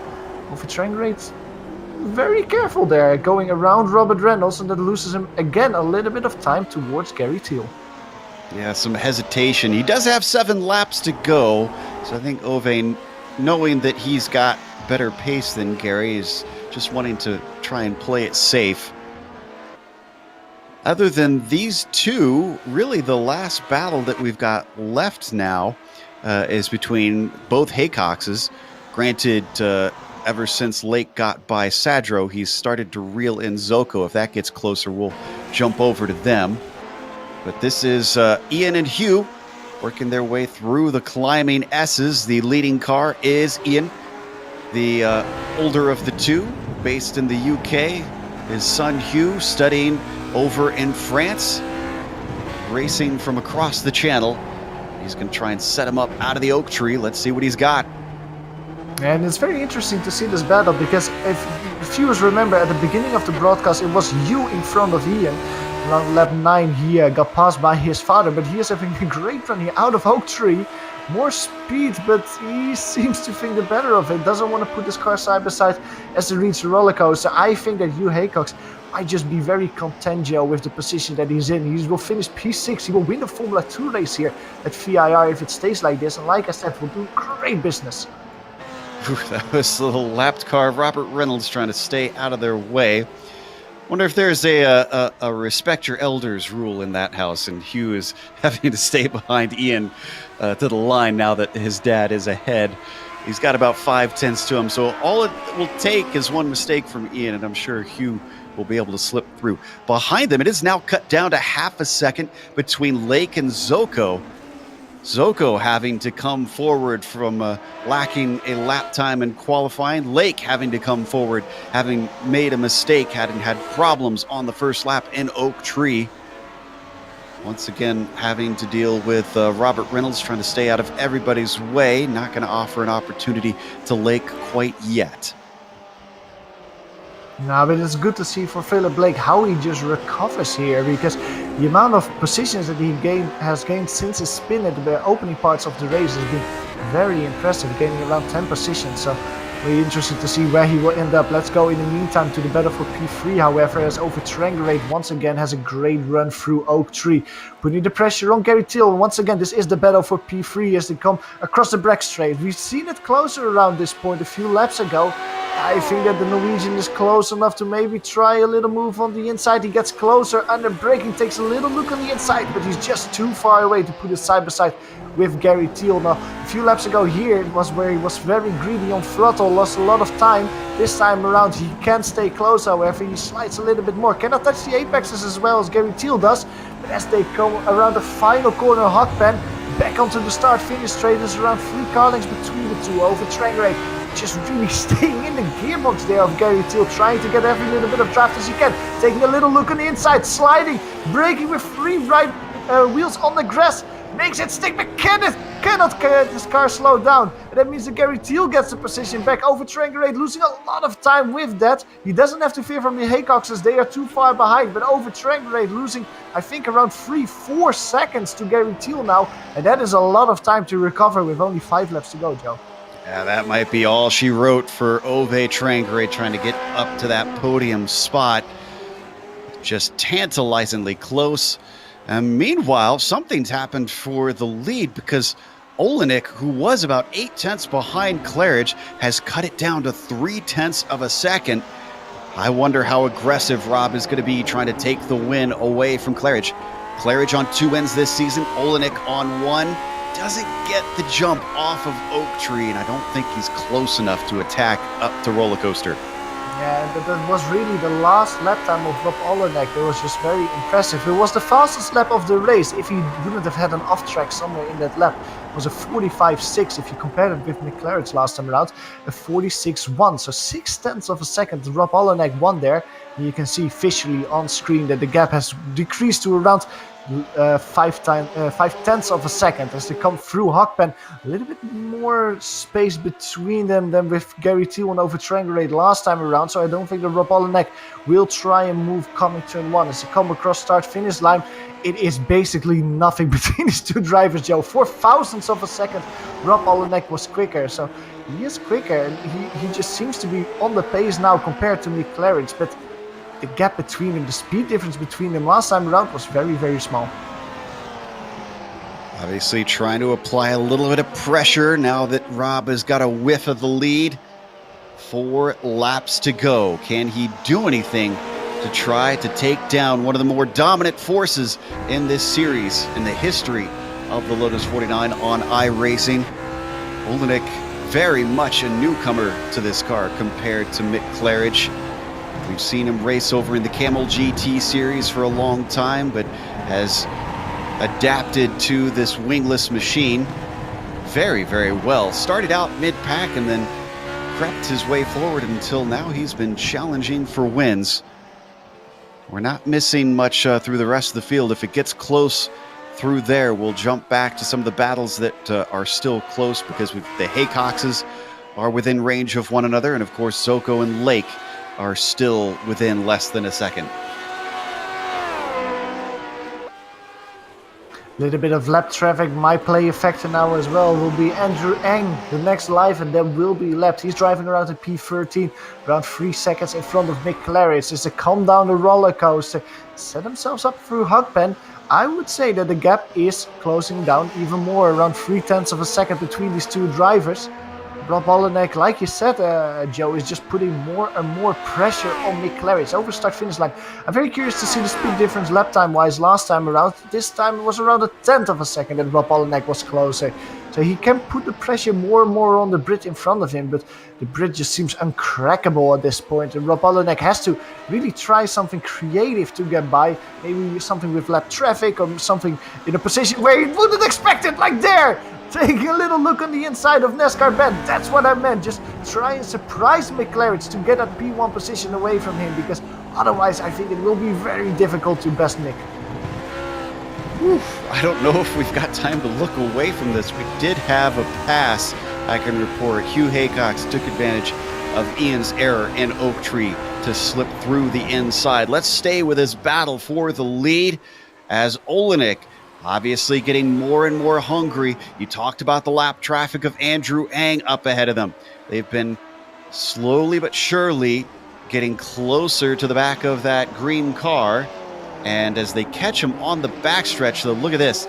Over Tranger, very careful there, going around Robert Reynolds, and that loses him again a little bit of time towards Gary Thiel. Yeah, some hesitation. He does have 7 laps to go, so I think Ove, knowing that he's got better pace than Gary, is just wanting to try and play it safe. Other than these two, really the last battle that we've got left now is between both Haycoxes. Granted, ever since Lake got by Sadro, he's started to reel in Zoko. If that gets closer, we'll jump over to them. But this is Ian and Hugh working their way through the climbing S's. The leading car is Ian, the older of the two, based in the UK. His son Hugh studying over in France, racing from across the channel. He's going to try and set him up out of the oak tree. Let's see what he's got. And it's very interesting to see this battle, because if viewers remember at the beginning of the broadcast, it was Hugh in front of Ian. Around lap 9 he got passed by his father, but he is having a great run here out of Oak Tree. More speed, but he seems to think the better of it. Doesn't want to put his car side by side as he reaches the roller coaster. I think that Hugh Haycox might just be very content, Joe, with the position that he's in. He will finish P6. He will win the Formula 2 race here at VIR if it stays like this. And like I said, will do great business. That was a little lapped car of Robert Reynolds trying to stay out of their way. Wonder if there's a respect your elders rule in that house, and Hugh is having to stay behind Ian to the line now that his dad is ahead. He's got about 5/10 to him, so all it will take is one mistake from Ian, and I'm sure Hugh will be able to slip through. Behind them, it is now cut down to half a second between Lake and Zoko. Zoko having to come forward from lacking a lap time in qualifying. Lake having to come forward, having made a mistake, having had problems on the first lap in Oak Tree. Once again, having to deal with Robert Reynolds trying to stay out of everybody's way. Not going to offer an opportunity to Lake quite yet. No, but it's good to see for Philippe Blake how he just recovers here, because the amount of positions that he has gained since his spin at the opening parts of the race has been very impressive, gaining around 10 positions. So really interested to see where he will end up. Let's go in the meantime to the battle for P3, however, as Over Trangerate once again has a great run through Oak Tree, putting the pressure on Gary Thiel. Once again, this is the battle for P3 as they come across the Breck Straight. We've seen it closer around this point a few laps ago. I think that the Norwegian is close enough to maybe try a little move on the inside. He gets closer under braking, takes a little look on the inside, but he's just too far away to put it side by side with Gary Thiel. Now, a few laps ago here, it was where he was very greedy on throttle, lost a lot of time. This time around, he can stay close, however, he slides a little bit more. Cannot touch the apexes as well as Gary Thiel does, but as they come around the final corner, Hotpan, back onto the start-finish straight, is around 3 car lengths between the two. Over Trangerate, just really staying in the gearbox there of Gary Thiel, trying to get every little bit of draft as he can, taking a little look on the inside, sliding, braking with 3 right wheels on the grass, makes it stick, but cannot get this car slow down. And that means that Gary Thiel gets the position back. Over Trangerate, losing a lot of time with that. He doesn't have to fear from the Haycoxes, they are too far behind, but Over Trangerate losing, I think, around 3-4 seconds to Gary Thiel now, and that is a lot of time to recover with only 5 laps to go, Joe. Yeah, that might be all she wrote for Ove Trangrade trying to get up to that podium spot. Just tantalizingly close. And meanwhile, something's happened for the lead because Olenek, who was about 8 tenths behind Claridge, has cut it down to 3 tenths of a second. I wonder how aggressive Rob is going to be trying to take the win away from Claridge. Claridge on 2 wins this season, Olenek on 1. Doesn't get the jump off of Oak Tree, and I don't think he's close enough to attack up to Roller Coaster. Yeah, but that was really the last lap time of Rob Olenek. It was just very impressive. It was the fastest lap of the race. If he wouldn't have had an off-track somewhere in that lap, it was a 45.6. If you compare it with Mick Claridge last time around, a 46.1. So 6 tenths of a second. Rob Olenek won there. And you can see visually on screen that the gap has decreased to around 5 tenths of a second as they come through Hockpen. A little bit more space between them than with Gary Thiel over Trangrade last time around, so I don't think that Rob Olenek will try and move coming turn 1. As they come across start-finish line, it is basically nothing between these two drivers, Joe. 4 thousandths of a second, Rob Olenek was quicker, so he is quicker, and he just seems to be on the pace now compared to Mick Claridge, but the gap between them, the speed difference between them last time around was very, very small. Obviously trying to apply a little bit of pressure now that Rob has got a whiff of the lead. 4 laps to go. Can he do anything to try to take down one of the more dominant forces in this series, in the history of the Lotus 49 on iRacing? Olenek, very much a newcomer to this car compared to Mick Claridge. We've seen him race over in the Camel GT series for a long time, but has adapted to this wingless machine very, very well. Started out mid-pack and then crept his way forward until now he's been challenging for wins. We're not missing much through the rest of the field. If it gets close through there, we'll jump back to some of the battles that are still close because the Haycoxes are within range of one another, and of course Zoko and Lake are still within less than a second. Little bit of lap traffic might play a factor now as well. Will be Andrew Eng, the next live, and then will be lapped. He's driving around at P13, around 3 seconds in front of Mick Claridge. As they come down the roller coaster, set themselves up through Hockpen. I would say that the gap is closing down even more, around 3 tenths of a second between these two drivers. Rob Olenek, like you said, Joe, is just putting more and more pressure on Mick Claridge over start-finish line. I'm very curious to see the speed difference lap time-wise last time around. This time it was around a tenth of a second that Rob Olenek was closer. So he can put the pressure more and more on the Brit in front of him, but the Brit just seems uncrackable at this point. And Rob Olenek has to really try something creative to get by. Maybe something with lap traffic or something in a position where he wouldn't expect it, like there! Taking a little look on the inside of NASCAR Ben. That's what I meant. Just try and surprise Mick Claridge to get that P1 position away from him, because otherwise I think it will be very difficult to best Mick. I don't know if we've got time to look away from this. We did have a pass, I can report. Hugh Haycox took advantage of Ian's error in Oak Tree to slip through the inside. Let's stay with this battle for the lead as Olenek obviously getting more and more hungry. You talked about the lap traffic of Andrew Ang up ahead of them. They've been slowly but surely getting closer to the back of that green car. And as they catch him on the backstretch, though, look at this.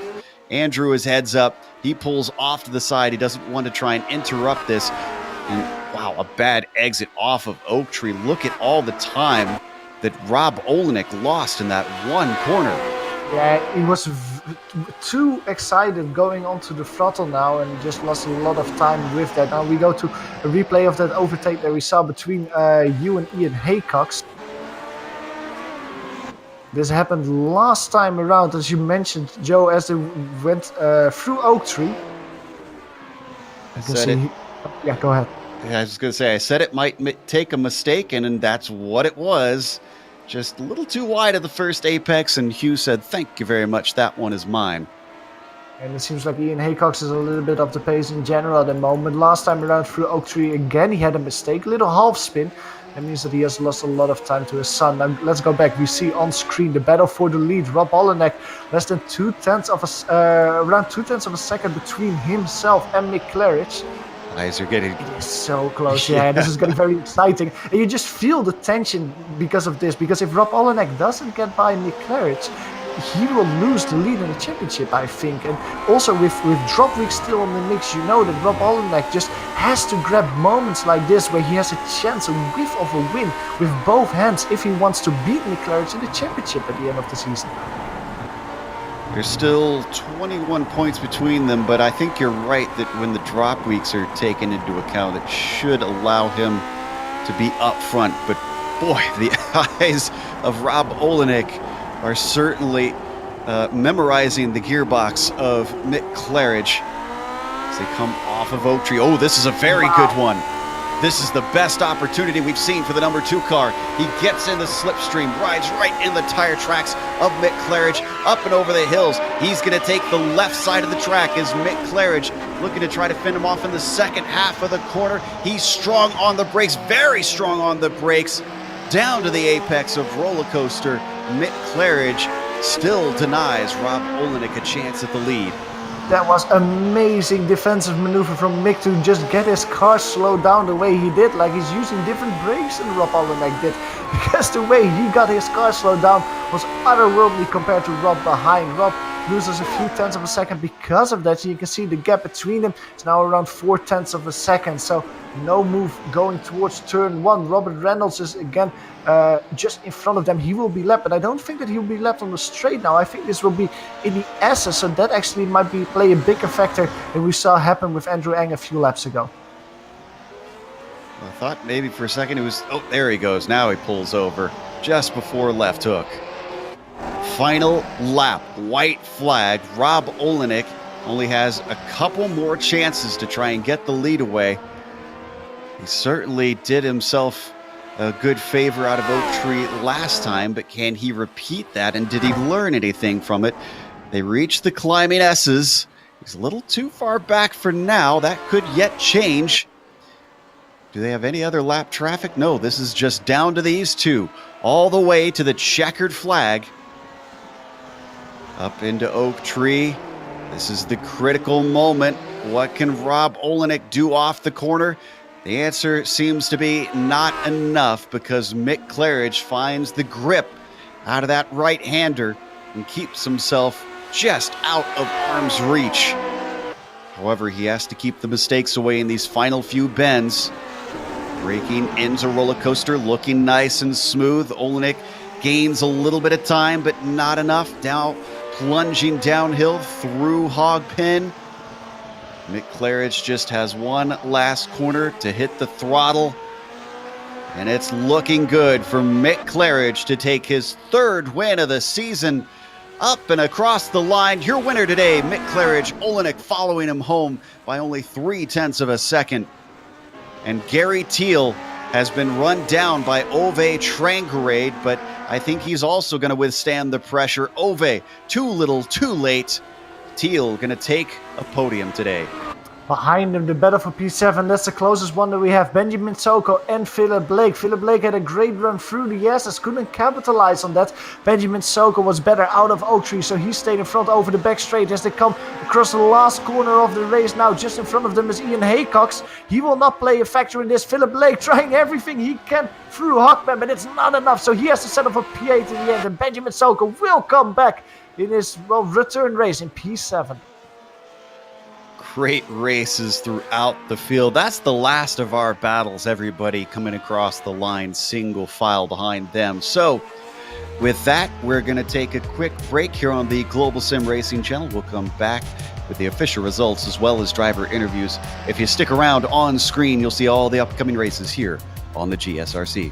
Andrew is heads up. He pulls off to the side. He doesn't want to try and interrupt this. And wow, a bad exit off of Oak Tree. Look at all the time that Rob Olenek lost in that one corner. Yeah, he was too excited going onto the throttle now and just lost a lot of time with that. Now we go to a replay of that overtake that we saw between you and Ian Haycox. This happened last time around, as you mentioned, Joe, as they went through Oak Tree. Yeah, go ahead. Yeah, I was going to say, I said it might take a mistake, and that's what it was. Just a little too wide of the first apex, and Hugh said, "Thank you very much, that one is mine." And it seems like Ian Haycox is a little bit off the pace in general at the moment. Last time around through Oak Tree again, he had a mistake, little half spin. That means that he has lost a lot of time to his son. Now let's go back. We see on screen the battle for the lead. Rob Olenek, less than around 2 tenths of a second between himself and Mick Claridge. eyes are getting... It is so close, yeah. This is going to be very exciting. And you just feel the tension because of this. Because if Rob Olenek doesn't get by Mick Claridge, he will lose the lead in the championship, I think. And also with drop week still on the mix, you know that Rob Olenek just has to grab moments like this where he has a chance, a whiff of a win with both hands if he wants to beat Mick Claridge in the championship at the end of the season. There's still 21 points between them, but I think you're right that when the drop weeks are taken into account, it should allow him to be up front. But boy, the eyes of Rob Olenek are certainly memorizing the gearbox of Mick Claridge as they come off of Oak Tree. Oh, this is a very good one. This is the best opportunity we've seen for the number 2 car. He gets in the slipstream, rides right in the tire tracks of Mick Claridge, up and over the hills. He's going to take the left side of the track as Mick Claridge looking to try to fend him off in the second half of the corner. He's strong on the brakes, very strong on the brakes. Down to the apex of roller coaster, Mick Claridge still denies Rob Olenek a chance at the lead. That was amazing defensive maneuver from Mick to just get his car slowed down the way he did, like he's using different brakes than Rob Olenek did. Because the way he got his car slowed down was otherworldly compared to Rob behind. Rob loses a few tenths of a second because of that. So you can see the gap between them is now around 4 tenths of a second. So no move going towards turn 1. Robert Reynolds is again just in front of them. He will be lapped, but I don't think that he will be lapped on the straight now. I think this will be in the S's, so that actually might play a bigger factor than we saw happen with Andrew Eng a few laps ago. I thought maybe for a second it was... Oh, there he goes. Now he pulls over just before left hook. Final lap, white flag. Rob Olenek only has a couple more chances to try and get the lead away. He certainly did himself a good favor out of Oak Tree last time, but can he repeat that? And did he learn anything from it? They reached the climbing S's. He's a little too far back for now. That could yet change. Do they have any other lap traffic? No, this is just down to these two, all the way to the checkered flag. Up into Oak Tree. This is the critical moment. What can Rob Olenek do off the corner? The answer seems to be not enough, because Mick Claridge finds the grip out of that right-hander and keeps himself just out of arm's reach. However, he has to keep the mistakes away in these final few bends. Braking into roller coaster, looking nice and smooth. Olenek gains a little bit of time, but not enough. Now plunging downhill through hog pen. Mick Claridge just has one last corner to hit the throttle. And it's looking good for Mick Claridge to take his third win of the season. Up and across the line, your winner today, Mick Claridge. Olenek following him home by only 3 tenths of a second. And Gary Thiel has been run down by Ove Trangarade, but I think he's also going to withstand the pressure. Ove, too little, too late. Thiel going to take a podium today. Behind him, the battle for P7, that's the closest one that we have. Benjamin Soko and Philippe Blake. Philippe Blake had a great run through the S's, couldn't capitalize on that. Benjamin Soko was better out of Oak Tree, so he stayed in front over the back straight as they come across the last corner of the race. Now just in front of them is Ian Haycox. He will not play a factor in this. Philippe Blake trying everything he can through Hockman, but it's not enough, so he has to settle for P8 in the end, and Benjamin Soko will come back in his return race in P7. Great races throughout the field. That's the last of our battles. Everybody coming across the line, single file behind them. So with that, we're going to take a quick break here on the Global Sim Racing channel. We'll come back with the official results as well as driver interviews. If you stick around on screen, you'll see all the upcoming races here on the GSRC.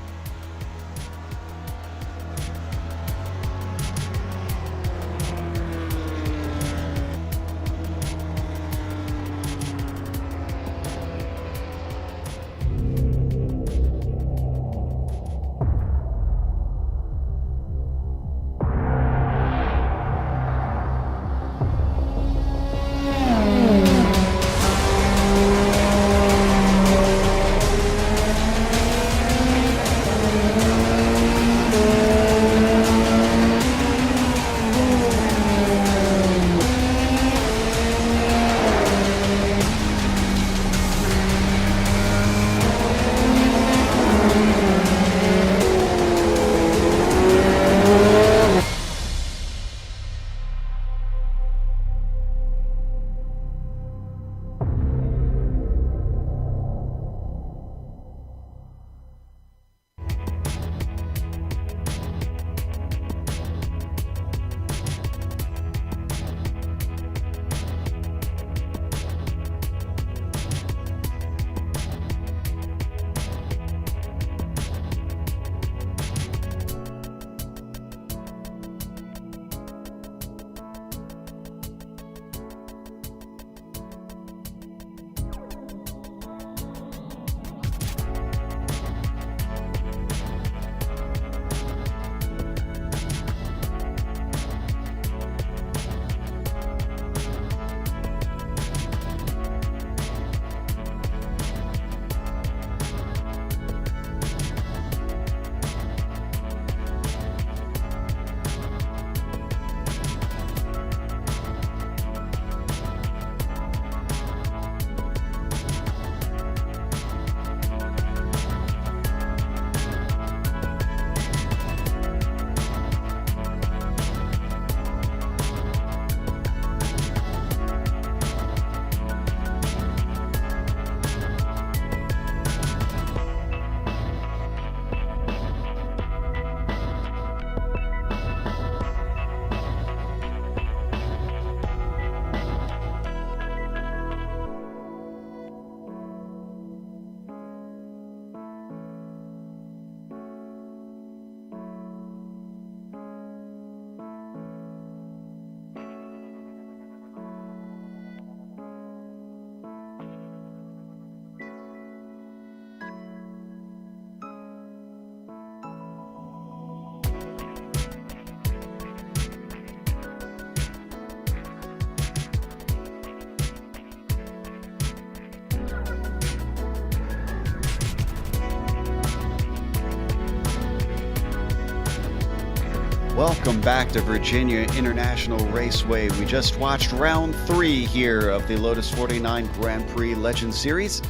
Welcome back to Virginia International Raceway. We just watched round 3 here of the Lotus 49 Grand Prix Legend Series.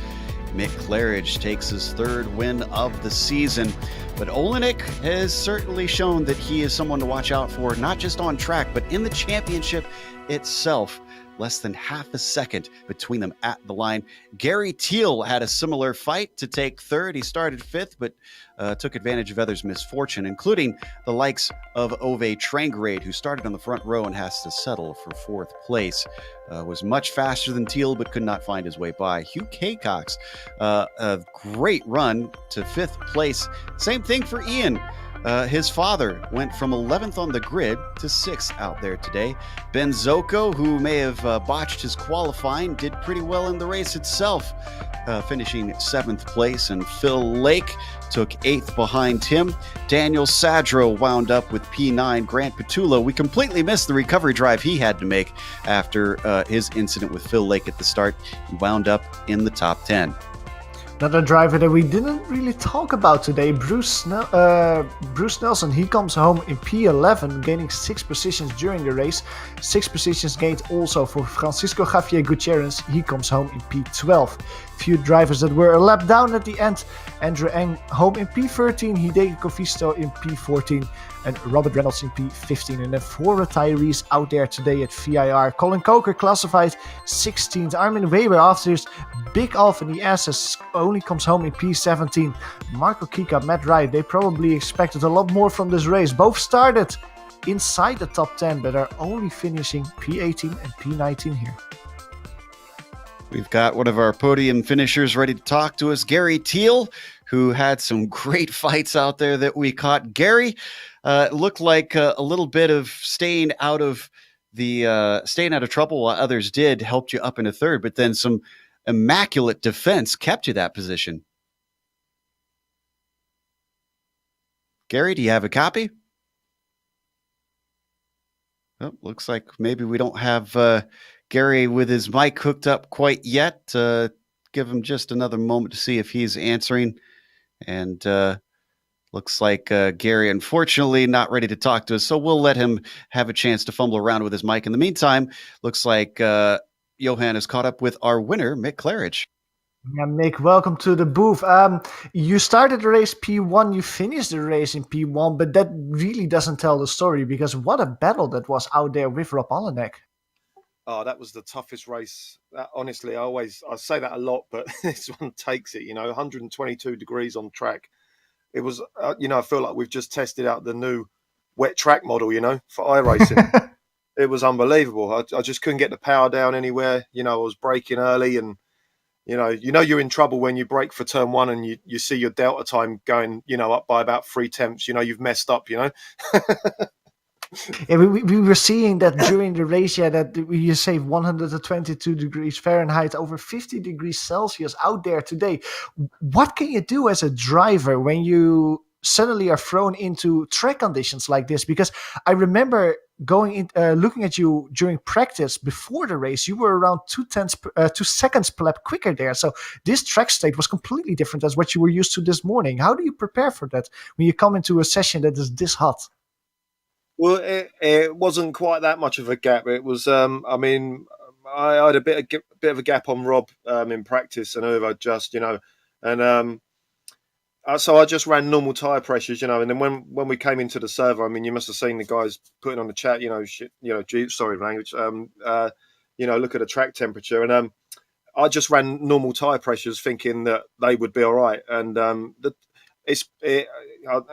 Mick Claridge takes his 3rd win of the season. But Olenek has certainly shown that he is someone to watch out for, not just on track, but in the championship itself. Less than half a second between them at the line. Gary Teal had a similar fight to take 3rd. He started 5th, but took advantage of others' misfortune, including the likes of Ove Trangrade, who started on the front row and has to settle for 4th place. Was much faster than Teal, but could not find his way by. Hugh Kaycox, a great run to 5th place. Same thing for Ian. His father went from 11th on the grid to 6th out there today. Ben Zoko, who may have botched his qualifying, did pretty well in the race itself, finishing 7th place, and Phil Lake took 8th behind him. Daniel Sadro wound up with P9. Grant Petullo, we completely missed the recovery drive he had to make after his incident with Phil Lake at the start. He wound up in the top 10. Another driver that we didn't really talk about today, Bruce Nelson. He comes home in P11, gaining 6 positions during the race. 6 positions gained also for Francisco Javier Gutierrez. He comes home in P12. Few drivers that were a lap down at the end. Andrew Eng home in P13, Hideki Kofisto in P14, and Robert Reynolds in P15. And then 4 retirees out there today at VIR. Colin Coker classified 16th. Armin Weber, after his big off in the SS, only comes home in P17. Marco Kika, Matt Wright, they probably expected a lot more from this race. Both started inside the top 10, but are only finishing P18 and P19 here. We've got one of our podium finishers ready to talk to us, Gary Teal, who had some great fights out there that we caught. Gary, it looked like a little bit of staying out of trouble while others did helped you up into 3rd, but then some immaculate defense kept you that position. Gary, do you have a copy? Oh, looks like maybe we don't have Gary with his mic hooked up quite yet. Give him just another moment to see if he's answering. And looks like Gary, unfortunately, not ready to talk to us. So we'll let him have a chance to fumble around with his mic. In the meantime, looks like Johan is caught up with our winner, Mick Claridge. Yeah, Mick, welcome to the booth. You started the race P1, you finished the race in P1, but that really doesn't tell the story, because what a battle that was out there with Rob Olenek. Oh, that was the toughest race. Honestly, I say that a lot, but this one takes it, 122 degrees on track. It was, I feel like we've just tested out the new wet track model, for iRacing. It was unbelievable. I just couldn't get the power down anywhere. I was braking early, and, you're in trouble when you brake for turn 1 and you see your delta time going, up by about 3 tenths. You've messed up, Yeah, we were seeing that during the race, that you save 122 degrees Fahrenheit, over 50 degrees Celsius out there today. What can you do as a driver when you suddenly are thrown into track conditions like this? Because I remember looking at you during practice before the race, you were around 2 seconds per lap quicker there. So this track state was completely different as what you were used to this morning. How do you prepare for that when you come into a session that is this hot? Well, it wasn't quite that much of a gap. It was, I had a bit of a gap on Rob in practice, and over just, and so I just ran normal tire pressures, and then when we came into the servo, you must have seen the guys putting on the chat, sorry language, look at the track temperature, and I just ran normal tire pressures, thinking that they would be all right, and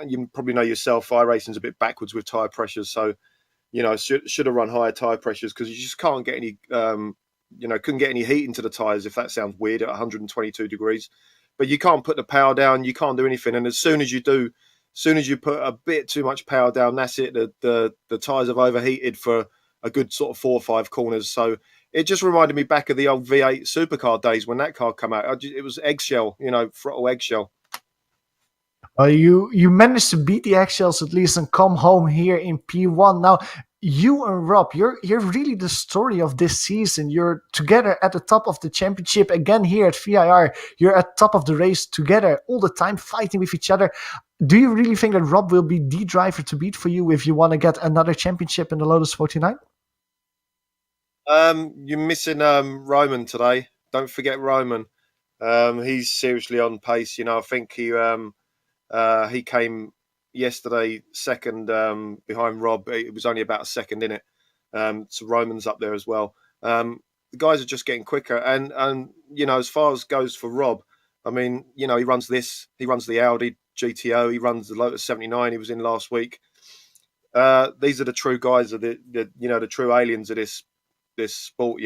you probably know yourself, iRacing's a bit backwards with tyre pressures. So, should have run higher tyre pressures, because you just can't get any, couldn't get any heat into the tyres, if that sounds weird, at 122 degrees. But you can't put the power down, you can't do anything. And as soon as you put a bit too much power down, that's it. The tyres have overheated for a good sort of 4 or 5 corners. So it just reminded me back of the old V8 supercar days when that car came out. It was eggshell, throttle eggshell. You managed to beat the eggshells at least and come home here in P1. Now, you and Rob, you're really the story of this season. You're together at the top of the championship again here at VIR. You're at top of the race together all the time, fighting with each other. Do you really think that Rob will be the driver to beat for you if you want to get another championship in the Lotus 49? You're missing Roman today. Don't forget Roman. He's seriously on pace. I think he came yesterday second behind Rob. It was only about a second in it. So Roman's up there as well. The guys are just getting quicker. And as far as goes for Rob, I mean, he runs this. He runs the Audi GTO. He runs the Lotus 79. He was in last week. These are the true guys of the true aliens of this sport.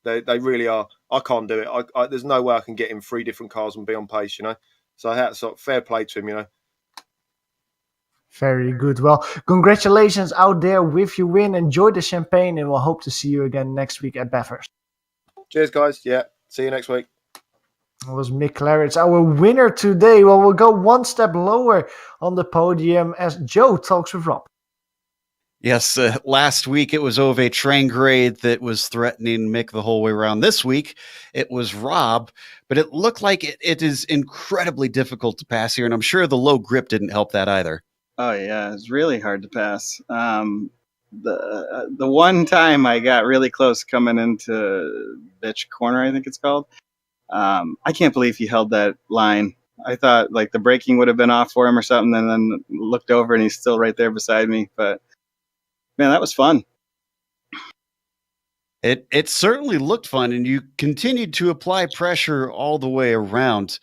They really are. I can't do it. There's no way I can get in 3 different cars and be on pace. So that's fair play to him. Very good. Well, congratulations out there with your win. Enjoy the champagne, and we'll hope to see you again next week at Bathurst. Cheers, guys. Yeah, see you next week. It was Mick Claridge, our winner today. Well, we'll go one step lower on the podium as Joe talks with Rob. Yes, last week it was Ove Trangrade that was threatening Mick the whole way around. This week it was Rob, but it looked like it is incredibly difficult to pass here, and I'm sure the low grip didn't help that either. Oh yeah, it's really hard to pass. The one time I got really close coming into Bitch Corner, I think it's called. I can't believe he held that line. I thought like the braking would have been off for him or something, and then looked over and he's still right there beside me. But man, that was fun. It certainly looked fun, and you continued to apply pressure all the way around.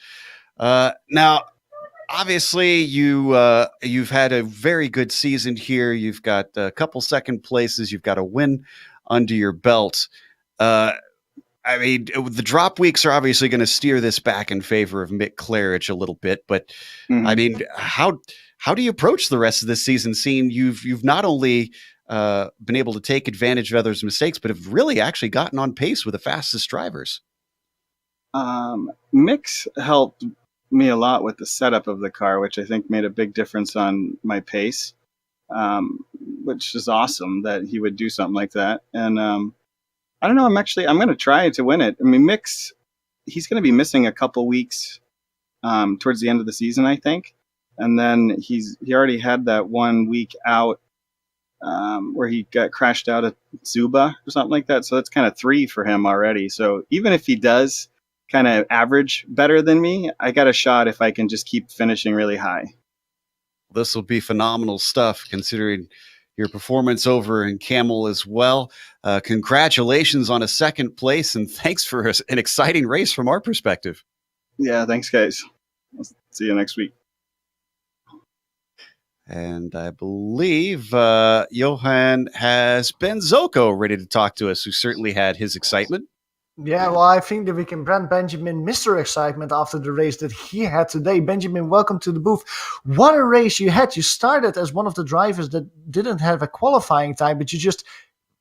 Now, obviously, you've had a very good season here. You've got a couple second places. You've got a win under your belt. I mean, the drop weeks are obviously going to steer this back in favor of Mick Claridge a little bit, but I mean, how do you approach the rest of this season, seeing you've not only been able to take advantage of others' mistakes, but have really actually gotten on pace with the fastest drivers? Mick's helped me a lot with the setup of the car, which I think made a big difference on my pace, which is awesome that he would do something like that. And I don't know. I'm going to try to win it. I mean, he's going to be missing a couple weeks towards the end of the season, I think. And then he already had that 1 week out where he got crashed out at Zuba or something like that. So that's kind of 3 for him already. So even if he does kind of average better than me, I got a shot if I can just keep finishing really high. This will be phenomenal stuff, considering your performance over in Camel as well. Congratulations on a second place, and thanks for an exciting race from our perspective. Yeah, thanks, guys. I'll see you next week. And I believe Johan has Ben Zoko ready to talk to us, who certainly had his excitement. Yeah, well, I think that we can brand Benjamin Mr. Excitement after the race that he had today. Benjamin, welcome to the booth. What a race you had. You started as one of the drivers that didn't have a qualifying time, but you just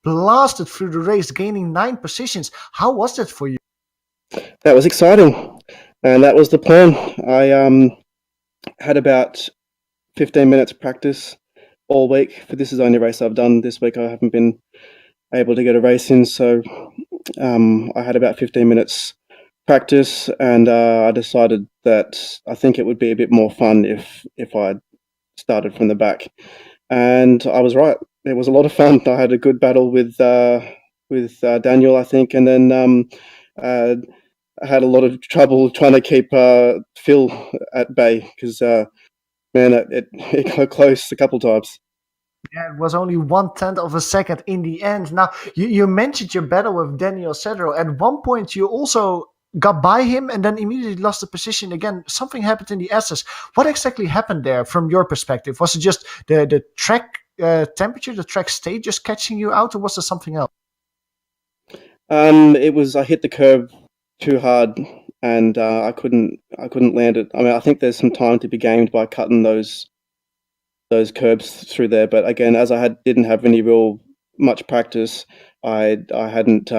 blasted through the race, gaining 9 positions. How was that for you? That was exciting, and that was the plan. I had about 15 minutes practice all week. This is the only race I've done this week. I haven't been able to get a race in, so I had about 15 minutes practice, and I decided that I think it would be a bit more fun if I started from the back, and I was right. It was a lot of fun. I had a good battle with Daniel, I think, and then I had a lot of trouble trying to keep Phil at bay because man, it got close a couple times. Yeah, it was only 1/10 of a second in the end. Now, you mentioned your battle with Daniel Cedro. At one point, you also got by him and then immediately lost the position again. Something happened in the SS. What exactly happened there from your perspective? Was it just the track temperature, the track state just catching you out, or was there something else? It was I hit the curb too hard and I couldn't land it. I mean, I think there's some time to be gained by cutting those curbs through there, but again, as I didn't have any real much practice, I hadn't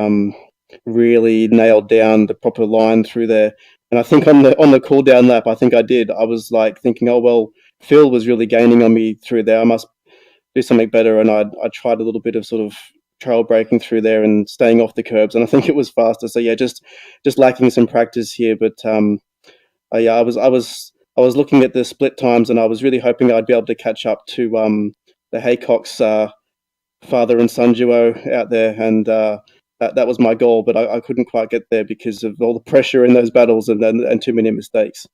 really nailed down the proper line through there. And I think on the cool down lap, I think I did. I was like thinking, oh well, Phil was really gaining on me through there. I must do something better. And I tried a little bit of sort of trail braking through there and staying off the curbs, and I think it was faster. So yeah, just lacking some practice here. But yeah, I was looking at the split times, and I was really hoping I'd be able to catch up to the Haycock's father and son duo out there, and that was my goal. But I couldn't quite get there because of all the pressure in those battles and too many mistakes.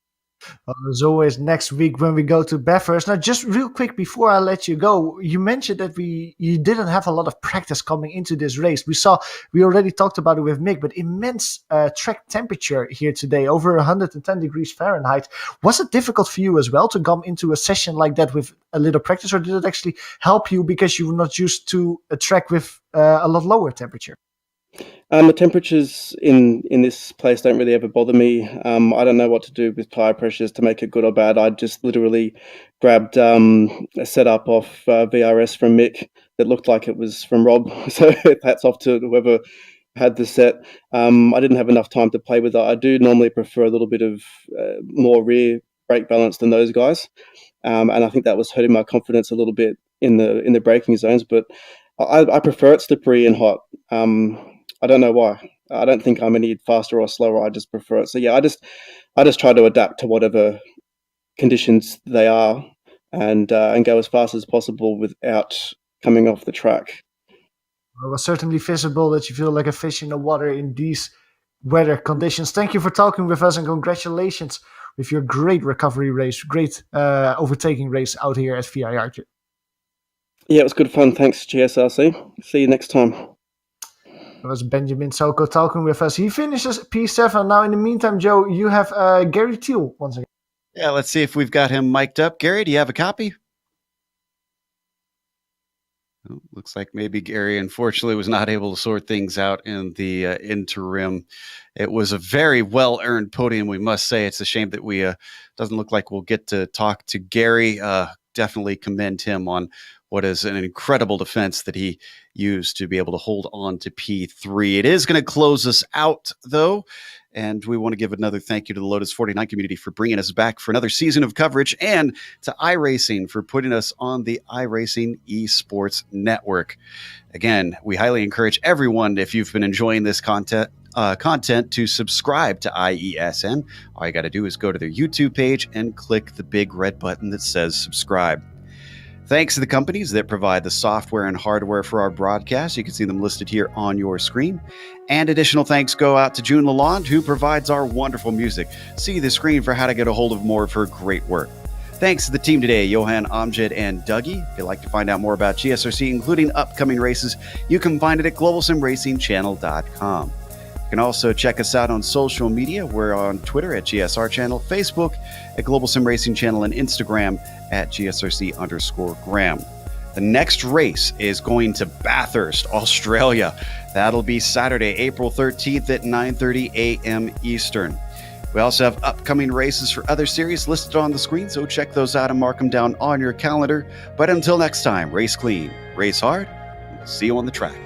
As always, next week when we go to Bathurst. Now, just real quick before I let you go, you mentioned that you didn't have a lot of practice coming into this race. We already talked about it with Mick, but immense track temperature here today, over 110 degrees Fahrenheit. Was it difficult for you as well to come into a session like that with a little practice, or did it actually help you because you were not used to a track with a lot lower temperature? The temperatures in this place don't really ever bother me. I don't know what to do with tire pressures to make it good or bad. I just literally grabbed a setup off VRS from Mick that looked like it was from Rob. So hats off to whoever had the set. I didn't have enough time to play with it. I do normally prefer a little bit of more rear brake balance than those guys, and I think that was hurting my confidence a little bit in the braking zones. But I prefer it slippery and hot. I don't know why. I don't think I'm any faster or slower. I just prefer it. So yeah, I just try to adapt to whatever conditions they are, and go as fast as possible without coming off the track. It was certainly visible that you feel like a fish in the water in these weather conditions. Thank you for talking with us, and congratulations with your great recovery race, great overtaking race out here at VIR. Yeah, it was good fun. Thanks, GSRC. See you next time. That was Benjamin Soko talking with us. He finishes P7. Now, in the meantime, Joe, you have Gary Thiel once again. Yeah, let's see if we've got him mic'd up. Gary, do you have a copy? Oh, looks like maybe Gary, unfortunately, was not able to sort things out in the interim. It was a very well-earned podium, we must say. It's a shame that we doesn't look like we'll get to talk to Gary. Definitely commend him on what is an incredible defense that he used to be able to hold on to P3. It is going to close us out, though, and we want to give another thank you to the Lotus 49 community for bringing us back for another season of coverage, and to iRacing for putting us on the iRacing eSports network. Again, we highly encourage everyone, if you've been enjoying this content, to subscribe to IESN. All you got to do is go to their YouTube page and click the big red button that says subscribe. Thanks to the companies that provide the software and hardware for our broadcast. You can see them listed here on your screen. And additional thanks go out to June Lalonde, who provides our wonderful music. See the screen for how to get a hold of more of her great work. Thanks to the team today, Johan, Amjad, and Dougie. If you'd like to find out more about GSRC, including upcoming races, you can find it at globalsimracingchannel.com. You can also check us out on social media. We're on Twitter at GSR Channel, Facebook at Global Sim Racing Channel, and Instagram at GSRC_Graham. The next race is going to Bathurst, Australia. That'll be Saturday, April 13th at 9:30 a.m. Eastern. We also have upcoming races for other series listed on the screen, so check those out and mark them down on your calendar. But until next time, race clean, race hard, and we'll see you on the track.